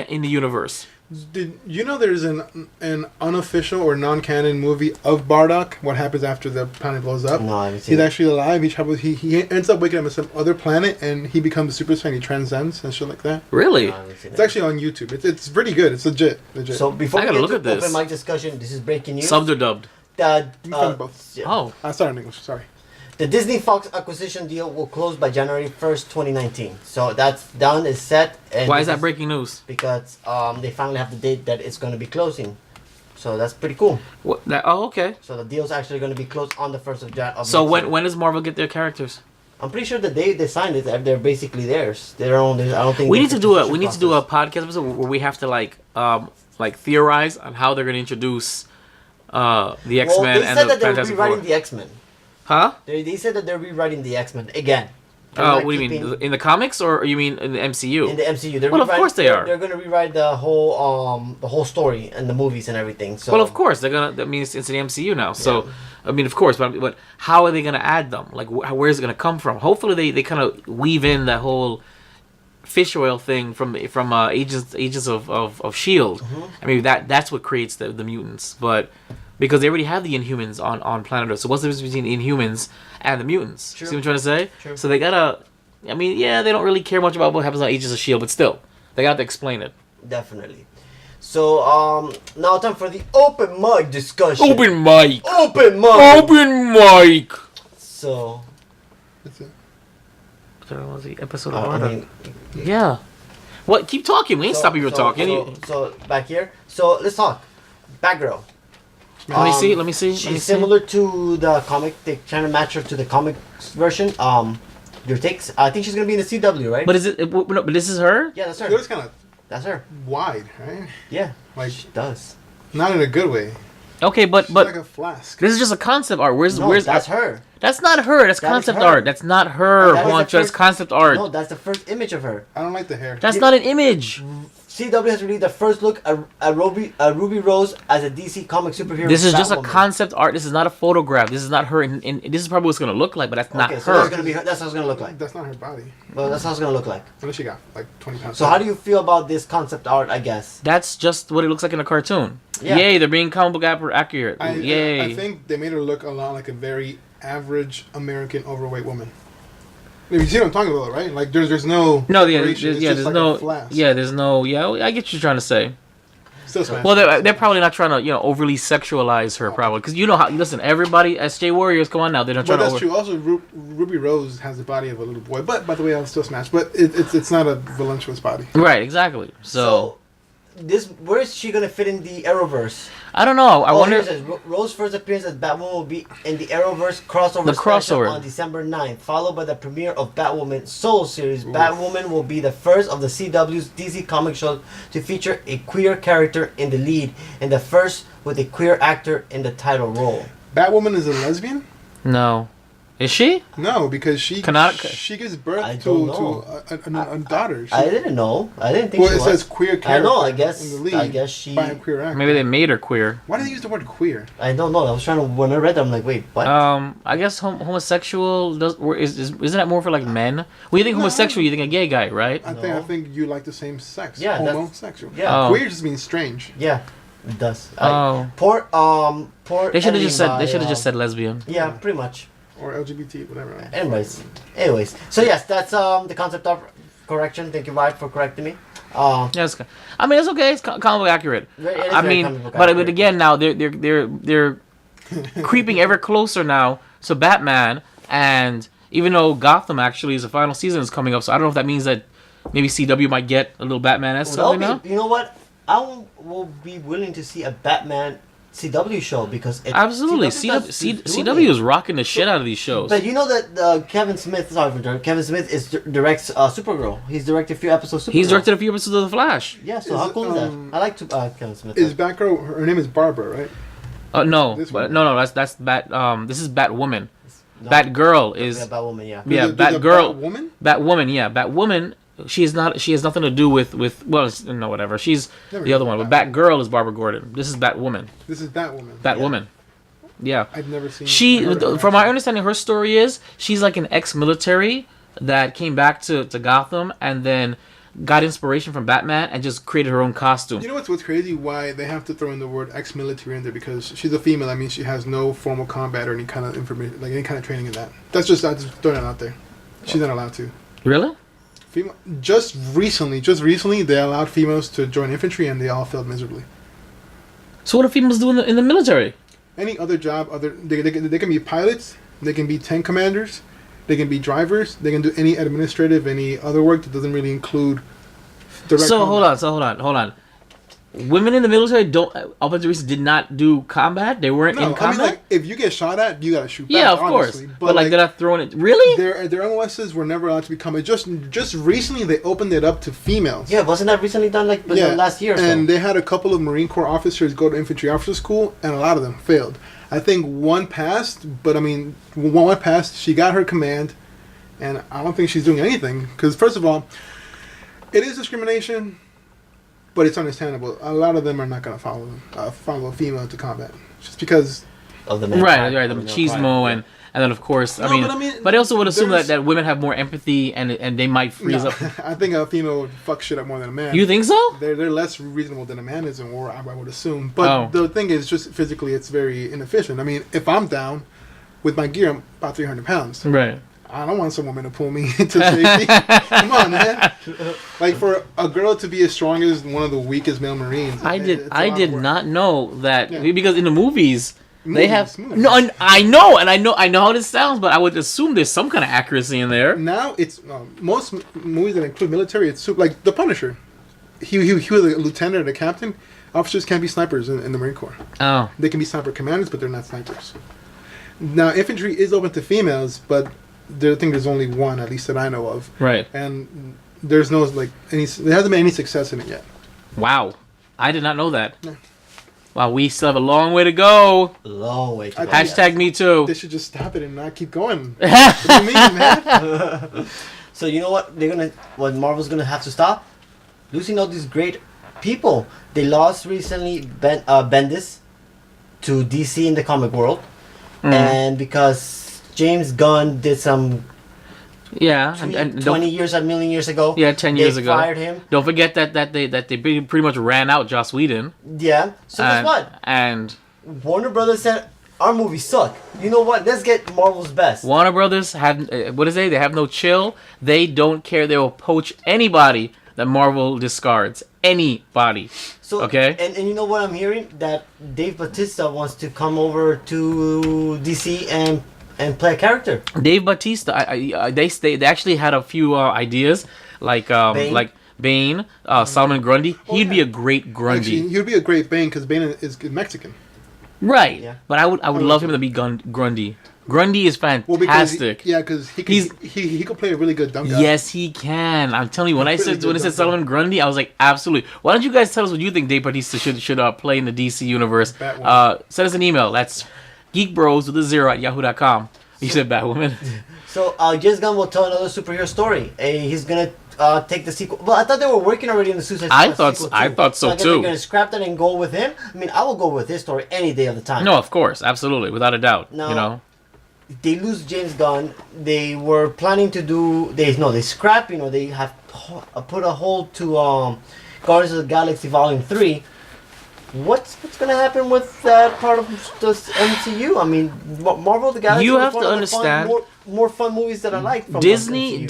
in the universe. Did you know there's an unofficial or non-canon movie of Bardock? What happens after the planet blows up? No, I haven't seen He's it. actually alive. He ends up waking up on some other planet, and he becomes a Super Saiyan. He transcends and shit like that. Really? No, I haven't seen It's it. actually on YouTube. It's pretty good. It's legit. So before I we gotta get look to at this. open mic discussion, this is breaking news. Subbed or dubbed? That You can both. yeah. Oh. I started in English. Sorry. The Disney Fox acquisition deal will close by January 1st, 2019. So that's done, is set. And Why is that breaking news? Because they finally have the date that it's going to be closing. So that's pretty cool. Okay. So the deal's actually going to be closed on the 1st of January. So when does Marvel get their characters? I'm pretty sure the day they signed it, they're basically theirs. Their own. I don't think We need to do a podcast episode where we have to like theorize on how they're going to introduce the X-Men Well, they and said the that they're Fantastic rewriting Four. the X-Men. Huh? They said that they're rewriting the X-Men again. What do you mean? In the comics, or you mean in the MCU? In the MCU, they're Well, of course they are. They're going to rewrite the whole story and the movies and everything. So Well, of course they're gonna. That means it's in the MCU now. So, I mean, of course, but how are they gonna add them? Like, where's it gonna come from? Hopefully, they kind of weave in that whole fish oil thing from Agents of Shield. I mean, that's what creates the mutants, but. Because they already have the Inhumans on planet Earth. So what's the difference between the Inhumans and the mutants? True. See what I'm trying to say? True. So they gotta... I mean, yeah, they don't really care much about what happens on Agents of S.H.I.E.L.D., but still, they got to explain it. Definitely. So, now time for the open mic discussion. Open mic! Open mic! Open mic! So... That's it. That was the episode I of mean, Yeah. What? Keep talking. We ain't stopping you from talking. So, back here. So, let's talk. Batgirl. Let me see. Let me see. She's similar to the comic. They trying to match her to the comics version. Your takes? I think she's gonna be in the CW, right? But is it? No, but this is her. Yeah, that's her. It looks kind of That's her. wide, right? Yeah, Like, she does. not in a good way. Okay, but She's like a flask. this is just a concept art. Where's That's her. That's not her. That's That is concept her. art. That's not her, That is the Juancho. That's first- concept art. No, that's the first image of her. I don't like the hair. That's not an image. CW has released the first look at Ruby Rose as a DC comic superhero. This is just a Batwoman. concept art. This is not a photograph. This is not her. This is probably what it's gonna look like, but that's not Okay, so her. that's gonna be her. That's how it's gonna look like. That's not her body. Well, that's how it's gonna look like. Unless she got like 20 pounds. So how do you feel about this concept art? I guess. That's just what it looks like in a cartoon. Yeah. Yay, they're being comic book accurate. I Yay. think they made her look a lot like a very average American overweight woman. You see what I'm talking about, right? Like there's no No, yeah, separation. It's just there's like no, a flask. there's no, yeah. I get what you're trying to say. Still smash. Well, they're probably not trying to, overly sexualize her, probably, because you know how. Listen, everybody, SJ Warriors, come on now, they're not But trying that's to. true. Also, Ruby Rose has the body of a little boy. But by the way, I'll still smash. But it's not a voluptuous body. Right, exactly. So Where is she gonna fit in the Arrowverse? I don't know. I wonder. Here it says, Rose's first appearance as Batwoman will be in the Arrowverse crossover The special crossover. on December 9th, followed by the premiere of Batwoman Soul series. Batwoman will be the first of the CW's DC comic shows to feature a queer character in the lead, and the first with a queer actor in the title role. Batwoman is a lesbian? No, is she? No, because she gives I birth don't to a daughter. I didn't know. I didn't think Well, she it was. says queer character. I know. I guess. in the lead I guess she. by a queer actor. Maybe they made her queer. Why do they use the word queer? I don't know. I was trying to when I read that. I'm like, wait, what? I guess homosexual isn't that more for like men? When you think homosexual, you think a gay guy, right? I think you like the same sex. Yeah, that's- homosexual. yeah. Oh. Queer just means strange. Yeah, it does. Oh. Poor. They should have just said. editing They by, should have just said lesbian. Yeah, pretty much. Or LGBT, whatever. Anyways. So yes, that's the concept of correction. Thank you, Ryan, for correcting me. Yeah, I mean, it's okay. It's comic book accurate. It is I very mean, comic book but accurate. again, now they're creeping ever closer now to Batman, and even though Gotham actually is the final season is coming up, so I don't know if that means that maybe CW might get a little Batman-esque something now. You know what? I will be willing to see a Batman CW show because Absolutely, CW is rocking the shit out of these shows. But you know that Kevin Smith directs Supergirl. He's directed a few episodes of Supergirl. He's directed a few episodes of The Flash. Yeah, so how cool is that? I like Kevin Smith. Is Batgirl? Her name is Barbara, right? No, This but one. no, that's Bat. This is Batwoman. No. Batgirl is Yeah, Batwoman, yeah. yeah, There's a Batgirl. Batwoman? Batwoman, yeah, Batwoman. She has nothing to do with well, no, whatever. She's Never the other heard one, of but Batgirl is Barbara Gordon. This is Batwoman. This is Batwoman. Batwoman. Yeah. I've never seen. She, heard of her. from my understanding, her story is she's like an ex-military that came back to Gotham and then got inspiration from Batman and just created her own costume. You know what's crazy? Why they have to throw in the word ex-military in there? Because she's a female. That means she has no formal combat or any kind of information, like any kind of training in that. I just throwing it out there. She's not allowed to. Really? Female. Just recently, they allowed females to join infantry, and they all failed miserably. So what do females do in the military? Any other job, they can be pilots, They can be tank commanders. They can be drivers. They can do any administrative, any other work that doesn't really include direct combat. Hold on. Women in the military did not do combat. They weren't in combat. I mean, like, if you get shot at, you gotta shoot back. Yeah, of course. But like, they're not throwing it. Really? Their MOSs were never allowed to be combat. Just recently, they opened it up to females. Yeah, wasn't that recently done? Like the last year or so? And they had a couple of Marine Corps officers go to infantry officer school, and a lot of them failed. I think one passed, but I mean, one passed. She got her command, and I don't think she's doing anything. Because first of all, it is discrimination. But it's understandable. A lot of them are not going to follow a female to combat just because of the right, the machismo and then of course but I also would assume that women have more empathy and they might freeze up. I think a female would fuck shit up more than a man. You think so? They're less reasonable than a man is, or I would assume. But the thing is, just physically, it's very inefficient. I mean, if I'm down with my gear, I'm about 300 pounds. Right. I don't want some woman to pull me into safety. Come on, man. Like, for a girl to be as strong as one of the weakest male Marines. I did not know that because in the movies they have movies. no. I know how this sounds, but I would assume there's some kind of accuracy in there. Now it's most movies that include military. It's like The Punisher. He was a lieutenant or a captain. Officers can't be snipers in the Marine Corps. Oh, they can be sniper commanders, but they're not snipers. Now infantry is open to females, but I think there's only one, at least that I know of. Right. And there's no there hasn't been any success in it yet. Wow, I did not know that. No. Wow, we still have a long way to go. Long way to go. Hashtag me too. They should just stop it and not keep going. What do you mean, man? So you know what what Marvel's gonna have to stop? Losing all these great people. They lost recently Bendis to DC in the comic world, and because James Gunn did some 20 years, a million years ago. Yeah, 10 years ago. They fired him. Don't forget that they pretty much ran out Joss Whedon. Yeah. So guess what? And Warner Brothers said our movies suck. You know what? Let's get Marvel's best. Warner Brothers have they have no chill. They don't care. They will poach anybody that Marvel discards. Anybody. So okay. And you know what I'm hearing? That Dave Bautista wants to come over to DC and play a character. Dave Bautista, they actually had a few ideas, like Bane, Solomon Grundy. He'd be a great Grundy. Actually, he'd be a great Bane because Bane is Mexican. Right. Yeah. But I would love him to be Grundy. Grundy is fantastic. Because he could play a really good dumb guy. Yes, he can. I'm telling you, when it said Solomon Grundy, I was like, absolutely. Why don't you guys tell us what you think Dave Bautista should play in the DC universe? Send us an email. That's geekbros@yahoo.com. You said Batwoman. So James Gunn will tell another superhero story. He's gonna take the sequel. Well, I thought they were working already on the Suicide Squad. I thought so too. They're gonna scrap that and go with him. I mean, I will go with his story any day of the time. No, of course, absolutely, without a doubt. No, you know, they lose James Gunn. They were planning to do. They scrap. They have put a hold to Guardians of the Galaxy Volume 3. What's going to happen with that part of the MCU? I mean, Marvel the Galaxy. You have to understand more fun movies that I like from Disney.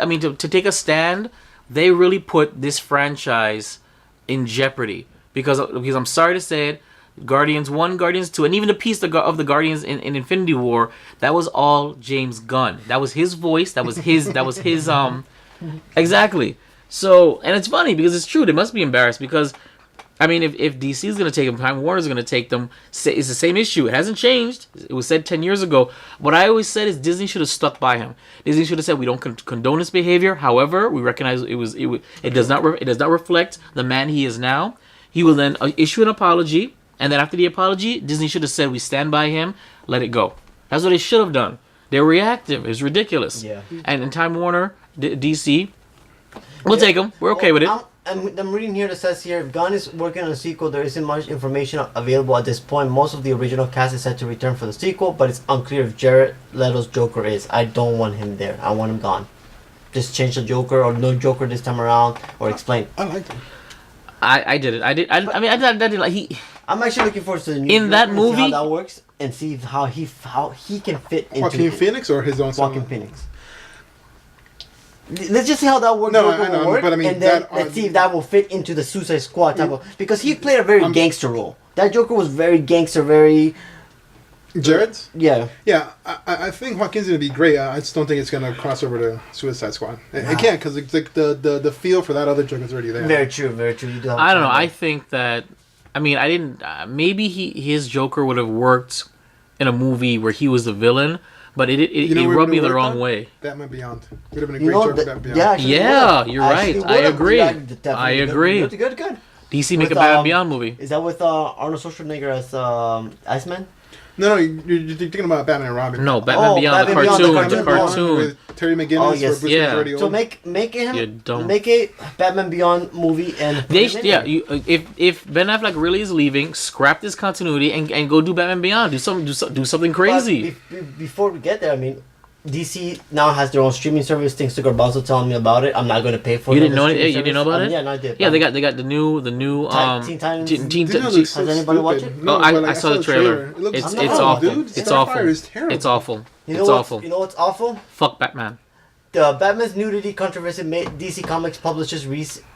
I mean, to take a stand, they really put this franchise in jeopardy because I'm sorry to say it, Guardians 1, Guardians 2, and even the piece of the Guardians in Infinity War, that was all James Gunn. That was his voice. That was his. Exactly. So, and it's funny because it's true. They must be embarrassed because. I mean, if DC is going to take them, Time Warner's going to take them. It's the same issue. It hasn't changed. It was said 10 years ago. What I always said is Disney should have stuck by him. Disney should have said we don't condone his behavior. However, we recognize it does not reflect the man he is now. He will then issue an apology, and then after the apology, Disney should have said we stand by him. Let it go. That's what they should have done. They're reactive. It's ridiculous. Yeah. And in Time Warner, DC, we'll take them. We're okay with it. I'm reading here that says here, if Gunn is working on a sequel, there isn't much information available at this point. Most of the original cast is set to return for the sequel, but it's unclear if Jared Leto's Joker is. I don't want him there. I want him gone. Just change the Joker or no Joker this time around, or explain. I liked him. I did it. I did like he. I'm actually looking forward to the new in that movie. See how that works and see how he can fit into Joaquin Phoenix or his own Joaquin Phoenix. Let's just see how that works. No, I know, work, but I mean, and then let's see if that will fit into the Suicide Squad type of. Because he played a very gangster role. That Joker was very gangster, very. Jared's? Yeah. Yeah, I think Joaquin's going to be great. I just don't think it's going to cross over to Suicide Squad. It can't, because it's like the feel for that other Joker's already there. Very true, very true. You do have I don't know. I think that... I mean, I didn't... maybe his Joker would have worked in a movie where he was the villain, but it rubbed me the wrong way. Batman Beyond. Would have been a great Joker, Batman Beyond. Yeah, actually, yeah, you're right. I agree. I agree. Good. DC make a Batman Beyond movie. Is that with Arnold Schwarzenegger as Iceman? No, you're thinking about Batman and Robin. No, Batman Beyond, the cartoon. With Terry McGinnis. Oh, yes. So make a Batman Beyond movie and if Ben Affleck really is leaving, scrap this continuity and go do Batman Beyond. Do something crazy. Before we get there, I mean, DC now has their own streaming service. Thanks to Garbanzo telling me about it. I'm not going to pay for it. You didn't know it? You didn't know about it? Yeah, no, I did. Yeah, they got the new Teen Titans. Has anybody watched it? No, I saw the trailer. It's awful. Dude, it's awful. Is terrible. It's awful. You know what's awful? Fuck Batman. The Batman's nudity controversy made DC Comics publishes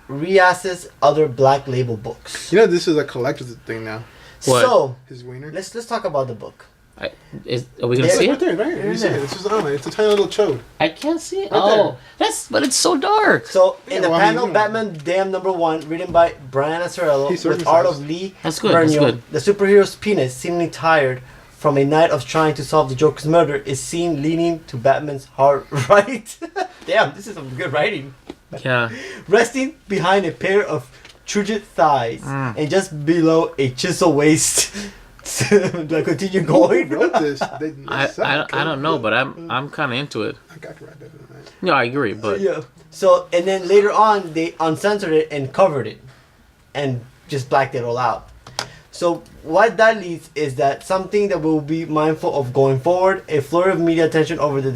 reasses other Black Label books. You know, this is a collector's thing now. What? So his wiener. let's talk about the book. Are we gonna see it? Right here. You see it. It's just on it. It's a tiny little chode. I can't see it. Right there. But it's so dark. So in the panel, Batman Damn #1, written by Brian Azzarello, with art of Lee Bernier, the superhero's penis, seemingly tired from a night of trying to solve the Joker's murder, is seen leaning to Batman's hard right. Damn, this is some good writing. Yeah. Resting behind a pair of turgid thighs and just below a chisel waist. Do I continue going? Who wrote this? I don't know, but I'm kind of into it. I got to write that. No, I agree, but yeah. So and then later on they uncensored it and covered it, and just blacked it all out. So what that leads is that something that we'll be mindful of going forward. A flurry of media attention over the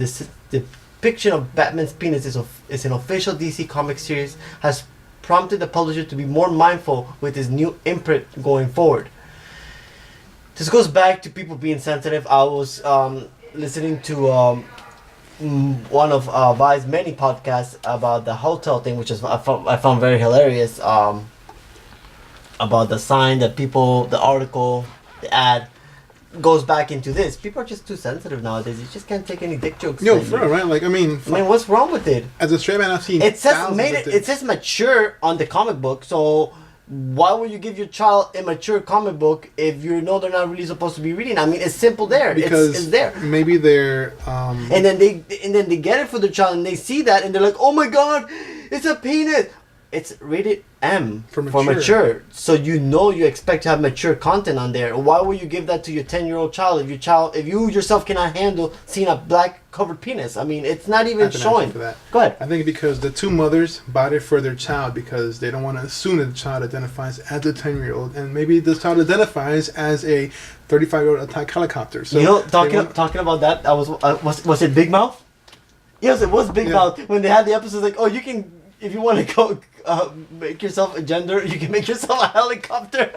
depiction of Batman's penis is an official DC Comics series has prompted the publisher to be more mindful with his new imprint going forward. This goes back to people being sensitive. I was listening to one of Vi's many podcasts about the hotel thing, which is I found very hilarious. About the sign that the article, the ad, goes back into this. People are just too sensitive nowadays. You just can't take any dick jokes. No, for real, right? Like, I mean, what's wrong with it? As a straight man, I've seen it says mature on the comic book, so why would you give your child a mature comic book if you know they're not really supposed to be reading? I mean, it's simple there. Because it's there. Maybe they're and then they get it for their child and they see that and they're like, oh my god, it's a penis. It's rated M for mature. So you expect to have mature content on there. Why would you give that to your 10-year-old child if you yourself cannot handle seeing a black covered penis? I mean, it's not even showing. For that. Go ahead. I think because the two mothers bought it for their child because they don't want to assume that the child identifies as a 10-year-old, and maybe the child identifies as a 35-year-old attack helicopter. So talking about that, was it Big Mouth? Yes, it was Big Mouth when they had the episodes like, oh, you can. If you want to go make yourself a gender, you can make yourself a helicopter.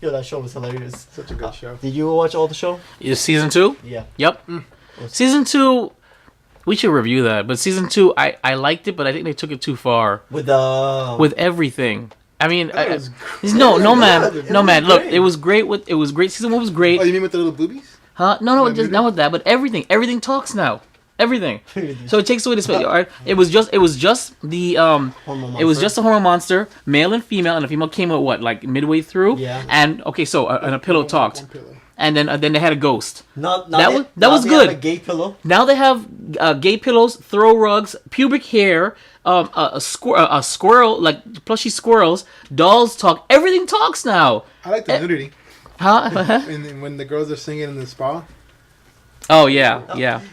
Yo, that show was hilarious. Such a good show. Did you watch all the show? Season 2? Yeah. Yep. Season 2, we should review that. But season 2, I liked it, but I think they took it too far. With everything. I mean, no man. Look, it was great. Season 1 was great. Oh, you mean with the little boobies? Huh? No, just not with that. But everything talks now. Everything. So it takes away this. Right? It was just the it was just a hormone monster, male and female, and the female came out like midway through. Yeah. And and a pillow talked. And then they had a ghost. That was good. Have a gay pillow. Now they have gay pillows, throw rugs, pubic hair, a squirrel, like plushy squirrels, dolls talk. Everything talks now. I like the nudity. Huh? when the girls are singing in the spa. Oh yeah.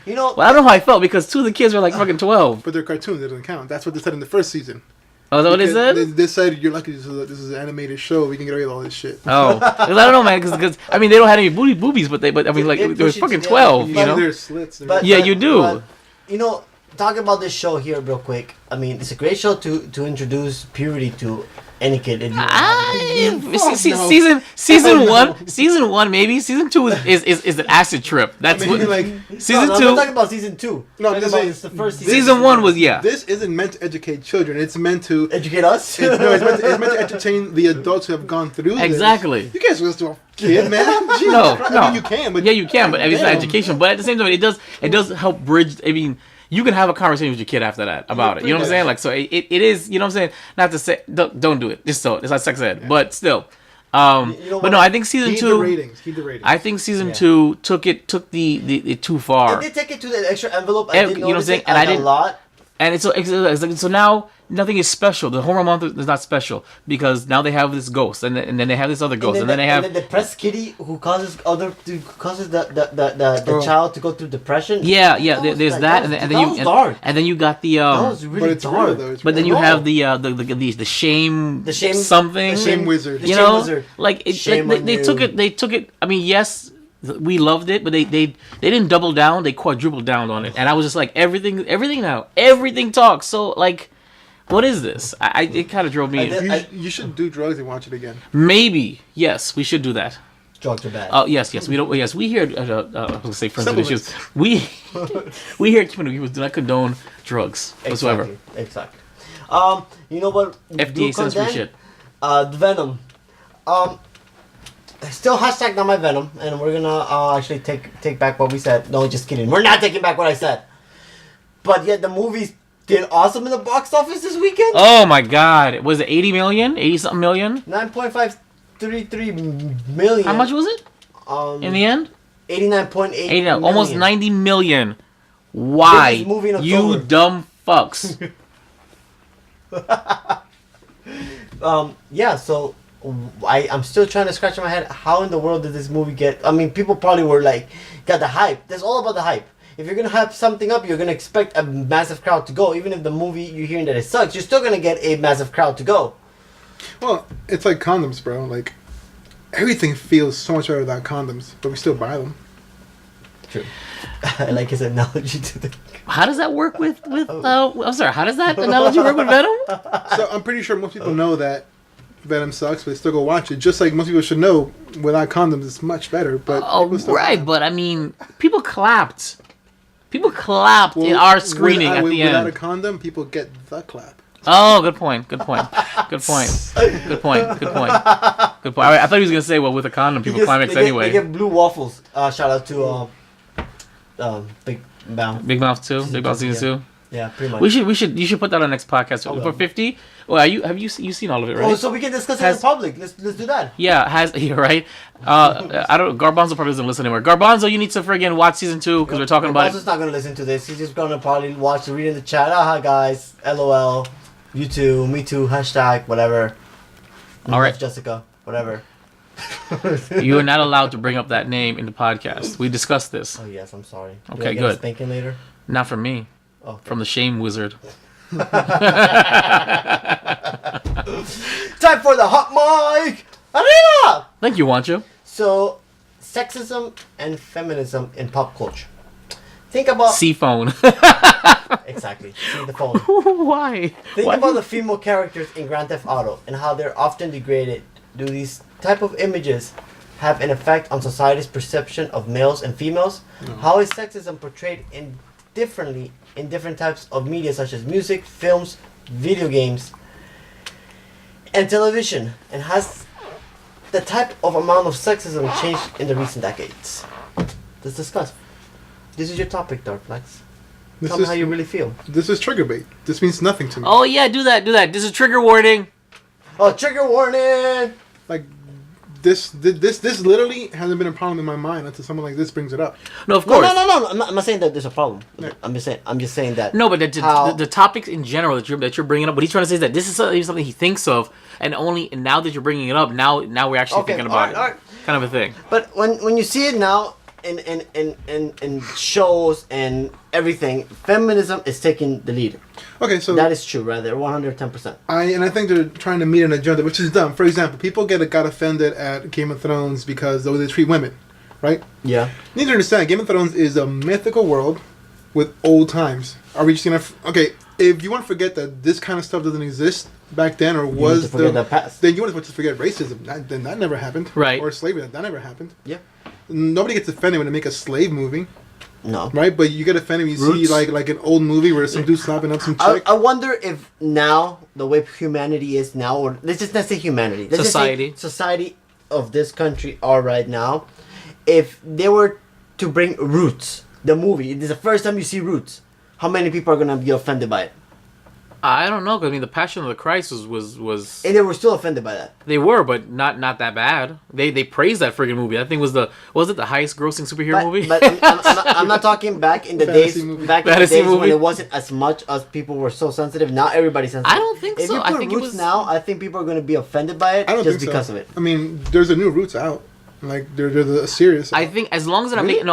Well, I don't know how I felt because 2 of the kids were like fucking 12. But they're cartoons; they don't count. That's what they said in the first season. Oh, is that what they said? They said you're lucky. This is an animated show. We can get away with all this shit. Oh, because I don't know, man. Because I mean, they don't have any boobies, but I mean, like they were fucking 12. You know, there's slits. But, you do. But, talking about this show here real quick. I mean, it's a great show to introduce puberty to any kid. If you Season one, maybe. Season 2 is an acid trip. That's what. Season 2. I'm talking about season 2. No, I'm just saying it's the first season. Season 1 was This isn't meant to educate children. It's meant to educate us. It's meant to entertain the adults who have gone through this. Exactly. You can't listen to a kid, man. No. I mean, you can, but you can, but it's not education. But at the same time, it does help bridge. I mean, you can have a conversation with your kid after that about it. You know what I'm saying? Like, so it is. You know what I'm saying? Not to say don't do it. Just so it's like sex ed, but still. But no, I think season 2. Keep the ratings. I think season 2 took it too far. They did take it to the extra envelope. I did You know what I'm saying? it And I didn't. a lot. And so now nothing is special. The horror month is not special because now they have this ghost, and then they have this other ghost, and then they have the depressed kitty who causes the child to go through depression. Yeah. There's that, and then you got the that was really but it's dark. real, though. It's But then real. you have the shame something. The shame wizard. The You shame know, wizard. like Shame on they you. took it. They took it. I mean, yes, we loved it, but they didn't double down. They quadrupled down on it, and I was just like, everything talks. So like, what is this? It kind of drove me. You should do drugs and watch it again. Maybe yes, we should do that. Drugs are bad. Oh yes, we don't. Yes, we here. I was gonna say friends with issues. We here at Keepin do not condone drugs whatsoever. Exactly. You know what? FDA says free shit. The Venom. Still hashtag not my Venom, and we're gonna actually take back what we said. No, just kidding. We're not taking back what I said. But yet the movies did awesome in the box office this weekend. Oh my God! Was it 80 million? 80 something million? 9.533 million. How much was it? In the end? 89.8. Almost 90 million. Why? Biggest movie in You October. dumb fucks. Yeah, so I'm still trying to scratch my head. How in the world did this movie get? I mean, people probably were like, got the hype. That's all about the hype. If you're gonna hype something up, you're gonna expect a massive crowd to go. Even if the movie you're hearing that it sucks, you're still gonna get a massive crowd to go. Well, it's like condoms, bro. Like, everything feels so much better without condoms, but we still buy them. True. I like his analogy to the. How does that work with I'm sorry, how does that analogy work with Venom? So I'm pretty sure most people know that Venom sucks, but they still go watch it. Just like most people should know, without condoms, it's much better. But people still buy them. But I mean, people clapped. People clapped in our screening at the without end. a condom, people get the clap. Oh, good point. Good point. Good point. Good point. Good point. Good point. I thought he was gonna say, well, with a condom, people climax anyway. They get blue waffles. Shout out to Big Mouth. Big Mouth 2. Big Mouth season 2. Yeah, pretty much. You should put that on next podcast for 50. Well, have you seen all of it, right? Oh, so we can discuss it in public. Let's do that. Yeah, you're right. I don't. Garbanzo probably doesn't listen anymore. Garbanzo, you need to friggin' watch season 2 because we're talking about it. Garbanzo's not gonna listen to this. He's just gonna probably watch read in the chat. Hi guys, LOL, you too, me too, hashtag whatever. All right, Jessica, whatever. You are not allowed to bring up that name in the podcast. We discussed this. Oh yes, I'm sorry. Okay, Get good. a spanking later. Not from me. Oh, from the shame wizard. Time for the hot mic. Arriba! Thank you, Juancho. So, sexism and feminism in pop culture. Think about C-phone. exactly. See the phone. Why? Think Why? about the female characters in Grand Theft Auto and how they're often degraded. Do these type of images have an effect on society's perception of males and females? No. How is sexism portrayed differently in different types of media such as music, films, video games, and television? And has the type of amount of sexism changed in the recent decades? Let's discuss. This is your topic, Darth Flexx. Tell me how you really feel. This is trigger bait. This means nothing to me. Oh yeah, do that. This is trigger warning. Oh, trigger warning! Like, this literally hasn't been a problem in my mind until someone like this brings it up. No, of course. No. I'm not saying that there's a problem. Yeah. I'm just saying that. No, but the topics in general that you're bringing up, what he's trying to say is that this is something he thinks of, and now that you're bringing it up, now we're actually thinking about it, kind of a thing. But when you see it now in shows and everything, feminism is taking the lead. Okay, so that is true, right there, 110%. I think they're trying to meet an agenda, which is dumb. For example, people got offended at Game of Thrones because the way they treat women, right? Yeah. You need to understand, Game of Thrones is a mythical world with old times? Are we just gonna okay? If you want to forget that this kind of stuff doesn't exist back then, or was the past, then you want to forget racism. Then that never happened, right? Or slavery. That never happened. Yeah. Nobody gets offended when they make a slave movie. No. Right, but you get offended when you see like an old movie where some dude slapping up some chick. I wonder if now the way humanity is now, or let's just not say humanity, let's society, just say society of this country are right now, if they were to bring Roots, the movie, this is the first time you see Roots, how many people are gonna be offended by it? I don't know, 'cause I mean, the Passion of the Christ was And they were still offended by that. They were, but not that bad. They praised that friggin' movie. That thing was it the highest grossing superhero movie? But I'm not talking back in the days, when it wasn't as much as people were so sensitive. Now everybody's sensitive. I don't think so. If you put I think Roots now, I think people are going to be offended by it just because of it. I mean, there's a new Roots out. Like there's a series. I think as long as they're not making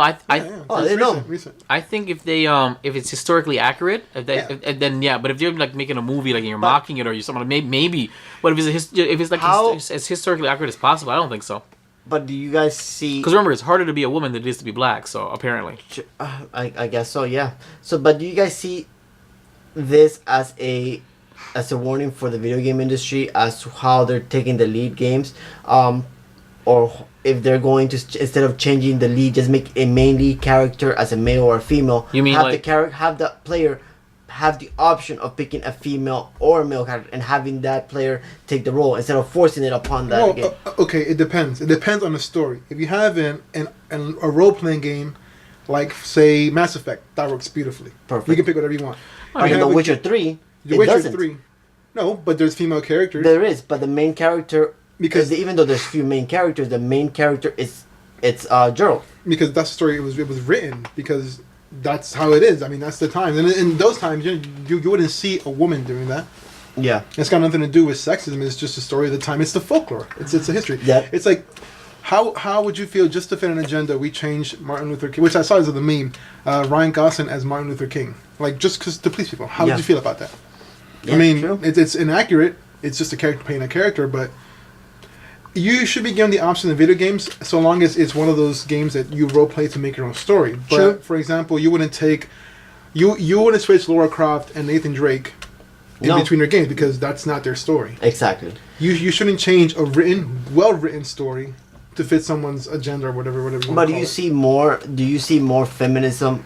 Recent. I think if they if it's historically accurate, then yeah. But if you're like making a movie like and you're mocking it or you're something, maybe. But if it's like as historically accurate as possible, I don't think so. But do you guys see? Because remember, it's harder to be a woman than it is to be black. So apparently, I guess so. Yeah. So, but do you guys see this as a warning for the video game industry as to how they're taking the lead games, or if they're going to instead of changing the lead, just make a main lead character as a male or a female? You mean have the player have the option of picking a female or a male character and having that player take the role instead of forcing it upon that game? Okay, it depends. It depends on the story. If you have a role playing game, like say Mass Effect, that works beautifully. Perfect. You can pick whatever you want. But in The Witcher 3, The Witcher 3. No, but there's female characters. There is, but the main character, because even though there's few main characters, the main character it's Geralt. Because that's the story it was written, because that's how it is. I mean, that's the time. And in those times, you wouldn't see a woman doing that. Yeah. It's got nothing to do with sexism. It's just a story of the time. It's the folklore. It's a history. Yeah. It's like, how would you feel just to fit an agenda? We changed Martin Luther King, which I saw as the meme, Ryan Gosling as Martin Luther King. Like, just because to please people. How would you feel about that? Yeah, I mean, true. it's inaccurate. It's just a character playing a character, but you should be given the option in video games so long as it's one of those games that you role play to make your own story. But True. for example, you wouldn't switch Lara Croft and Nathan Drake in between their games because that's not their story. Exactly. You shouldn't change a well written story to fit someone's agenda or whatever. But do you see more feminism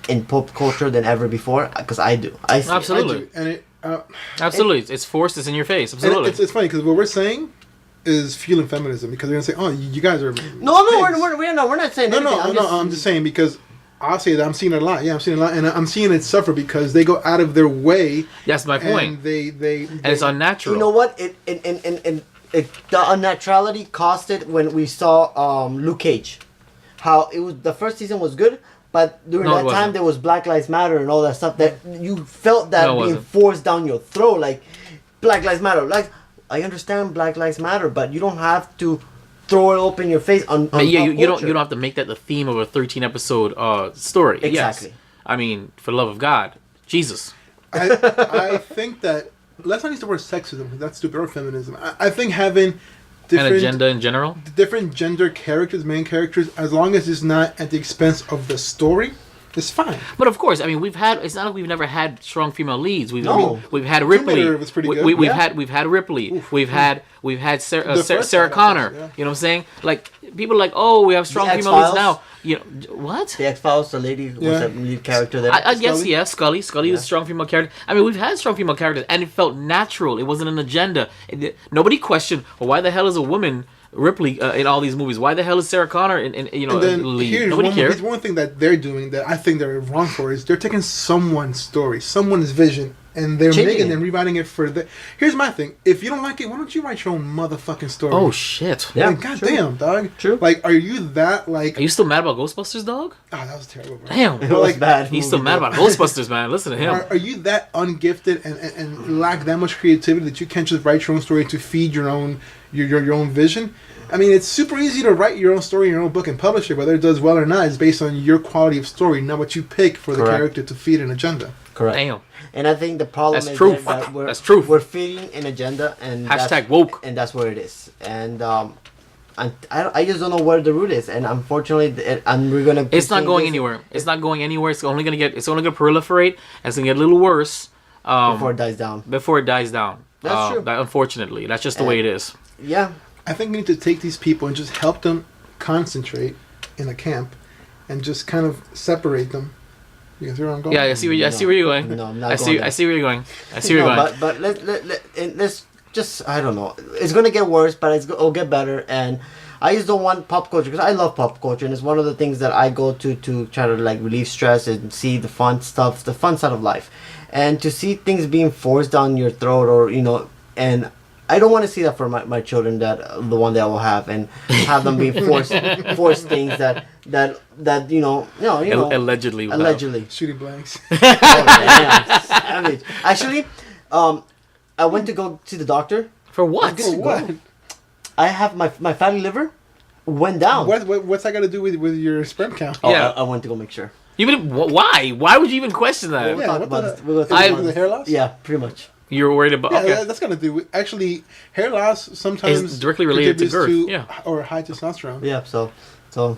in pop culture than ever before? Because I do. I see absolutely. And absolutely, it's forced. It's in your face. Absolutely. It's funny because what we're saying is fueling feminism, because they're gonna say, "Oh, you guys are." No, we're not saying anything. I'm just saying because I'll say that I'm seeing it a lot. Yeah, I'm seeing it a lot, and I'm seeing it suffer because they go out of their way. That's my point. And they and it's unnatural. You know what? The unnaturality cost it when we saw Luke Cage. How it was, the first season was good, but during that time there was Black Lives Matter and all that stuff that you felt that being forced down your throat, like Black Lives Matter. Like, I understand Black Lives Matter, but you don't have to throw it open your face on you don't have to make that the theme of a 13 episode story. Exactly. Yes. I mean, for the love of God, Jesus. I think that let's not use the word sexism because that's stupid, or feminism. I think having different an agenda in general, different gender characters, main characters, as long as it's not at the expense of the story, it's fine. But of course, I mean, it's not like we've never had strong female leads. We've had Tomb Ripley. Raider was pretty good. We've had Ripley. Oof. We've had Sarah Sarah Connor. Yeah. You know what I'm saying? Like, people are like, oh, we have strong The female leads X-Files? now. You know what? The X-Files, the lady was the lead character there. I guess, yeah, Scully was a strong female character. I mean, we've had strong female characters, and it felt natural. It wasn't an agenda. Nobody questioned, well, why the hell is a woman Ripley in all these movies? Why the hell is Sarah Connor in lead? Here's one thing that they're doing that I think they're wrong for is they're taking someone's story, someone's vision, and they're making and rewriting it for the. Here's my thing: if you don't like it, why don't you write your own motherfucking story? Oh shit! Yeah, like, goddamn, dog. True. Like, are you that like? Are you still mad about Ghostbusters, dog? Oh, that was terrible, bro. Damn, It was bad. He's still mad about Ghostbusters, man. Listen to him. Are you that ungifted and lack that much creativity that you can't just write your own story to feed your own vision? I mean, it's super easy to write your own story, your own book, and publish it. Whether it does well or not is based on your quality of story, not what you pick for the character to feed an agenda. Correct. Damn. And I think the problem That's is truth. that That's truth. we're feeding an agenda, and Hashtag woke. and that's what it is. And I just don't know where the route is, and unfortunately, we're gonna. It's not going anywhere. It's not going anywhere. It's only gonna proliferate. And it's gonna get a little worse before it dies down. That's true. Unfortunately, that's just the way it is. Yeah. I think we need to take these people and just help them concentrate in a camp, and just kind of separate them. You can see where I'm going. Yeah, I see where you're going. No, I'm not I see where you're going. But let's just, I don't know. It's gonna get worse, but it'll get better. And I just don't want pop culture, because I love pop culture, and it's one of the things that I go to try to like relieve stress and see the fun stuff, the fun side of life, and to see things being forced down your throat, or and I don't want to see that for my children, that the one that I will have, and have them be forced things that allegedly Shooting blanks. I mean, actually, I went to go see the doctor. For what? For what? I have my fatty liver went down. What's that got to do with your sperm count? Oh, Yeah. I went to go make sure. Why? Why would you even question that? We'll talk about it. Is it the hair loss? Yeah, pretty much. You're worried about. Yeah, Okay. that's gonna do. Actually, hair loss sometimes Is directly related to contributes girth, or high testosterone. Yeah, so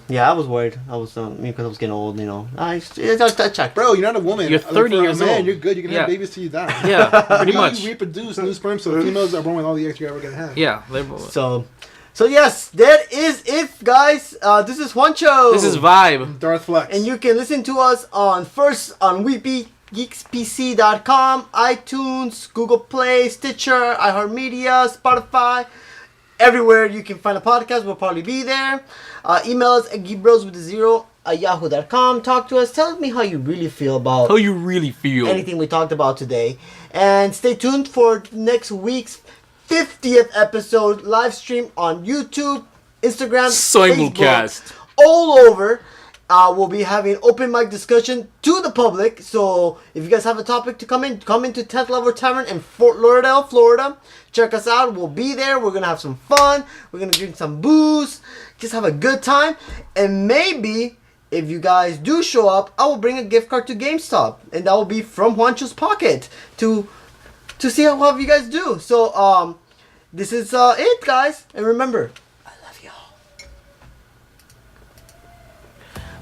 yeah, I was worried. I was because I was getting old, I checked. Bro, you're not a woman. You're 30 for years a man, old. You're good. You can Yeah. have babies till you die. Yeah, pretty much. You reproduce new sperm, so females are born with all the eggs you're ever gonna have. Yeah. So yes, that is it, guys. This is Juancho. This is Vibe. Darth Flexx. And you can listen to us on Weepy, geekspc.com, iTunes, Google Play, Stitcher, iHeartMedia, Spotify. Everywhere you can find a podcast, we'll probably be there. Email us at geekbros@yahoo.com. Talk to us. Tell me how you really feel about How you really feel? anything we talked about today. And stay tuned for next week's 50th episode live stream on YouTube, Instagram, Simulcast. Facebook, all over. We'll be having open mic discussion to the public. So if you guys have a topic to come into 10th Level Tavern in Fort Lauderdale, Florida. Check us out. We'll be there. We're gonna have some fun. We're gonna drink some booze. Just have a good time. And maybe if you guys do show up, I will bring a gift card to GameStop, and that will be from Juancho's pocket to see how you guys do. So this is it, guys. And remember, I love y'all.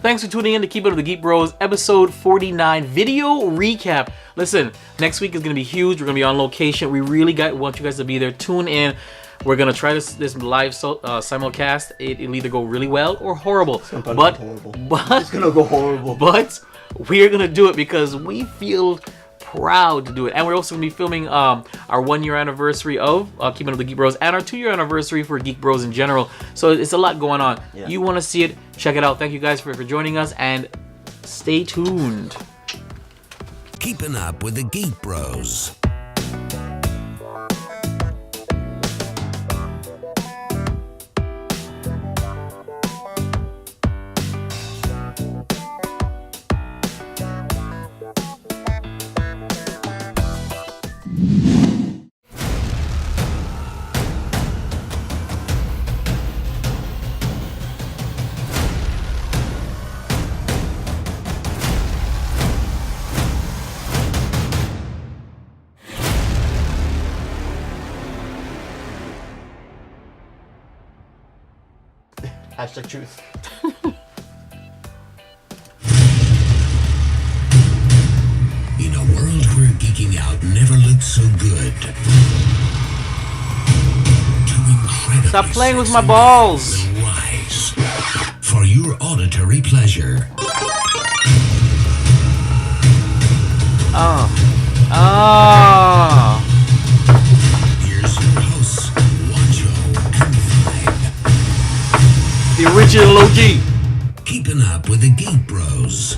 Thanks for tuning in to Keep It Up with the Geek Bros, episode 49 video recap. Listen, next week is going to be huge. We're going to be on location. We really want you guys to be there. Tune in. We're going to try this live simulcast. It'll either go really well or horrible. It's gonna go horrible. But we're going to do it because we feel proud to do it. And we're also going to be filming our 1 year anniversary of Keeping Up with the Geek Bros and our 2 year anniversary for Geek Bros in general. So it's a lot going on. Yeah. You want to see it, check it out. Thank you guys for joining us, and stay tuned. Keeping Up with the Geek Bros. Hashtag truth. In a world where geeking out never looked so good. Two incredibly Stop playing with my sexy balls. men will rise for your auditory pleasure. Here's your hosts, Juancho and ViBE. The original OG. Keeping Up with the Geek Bros.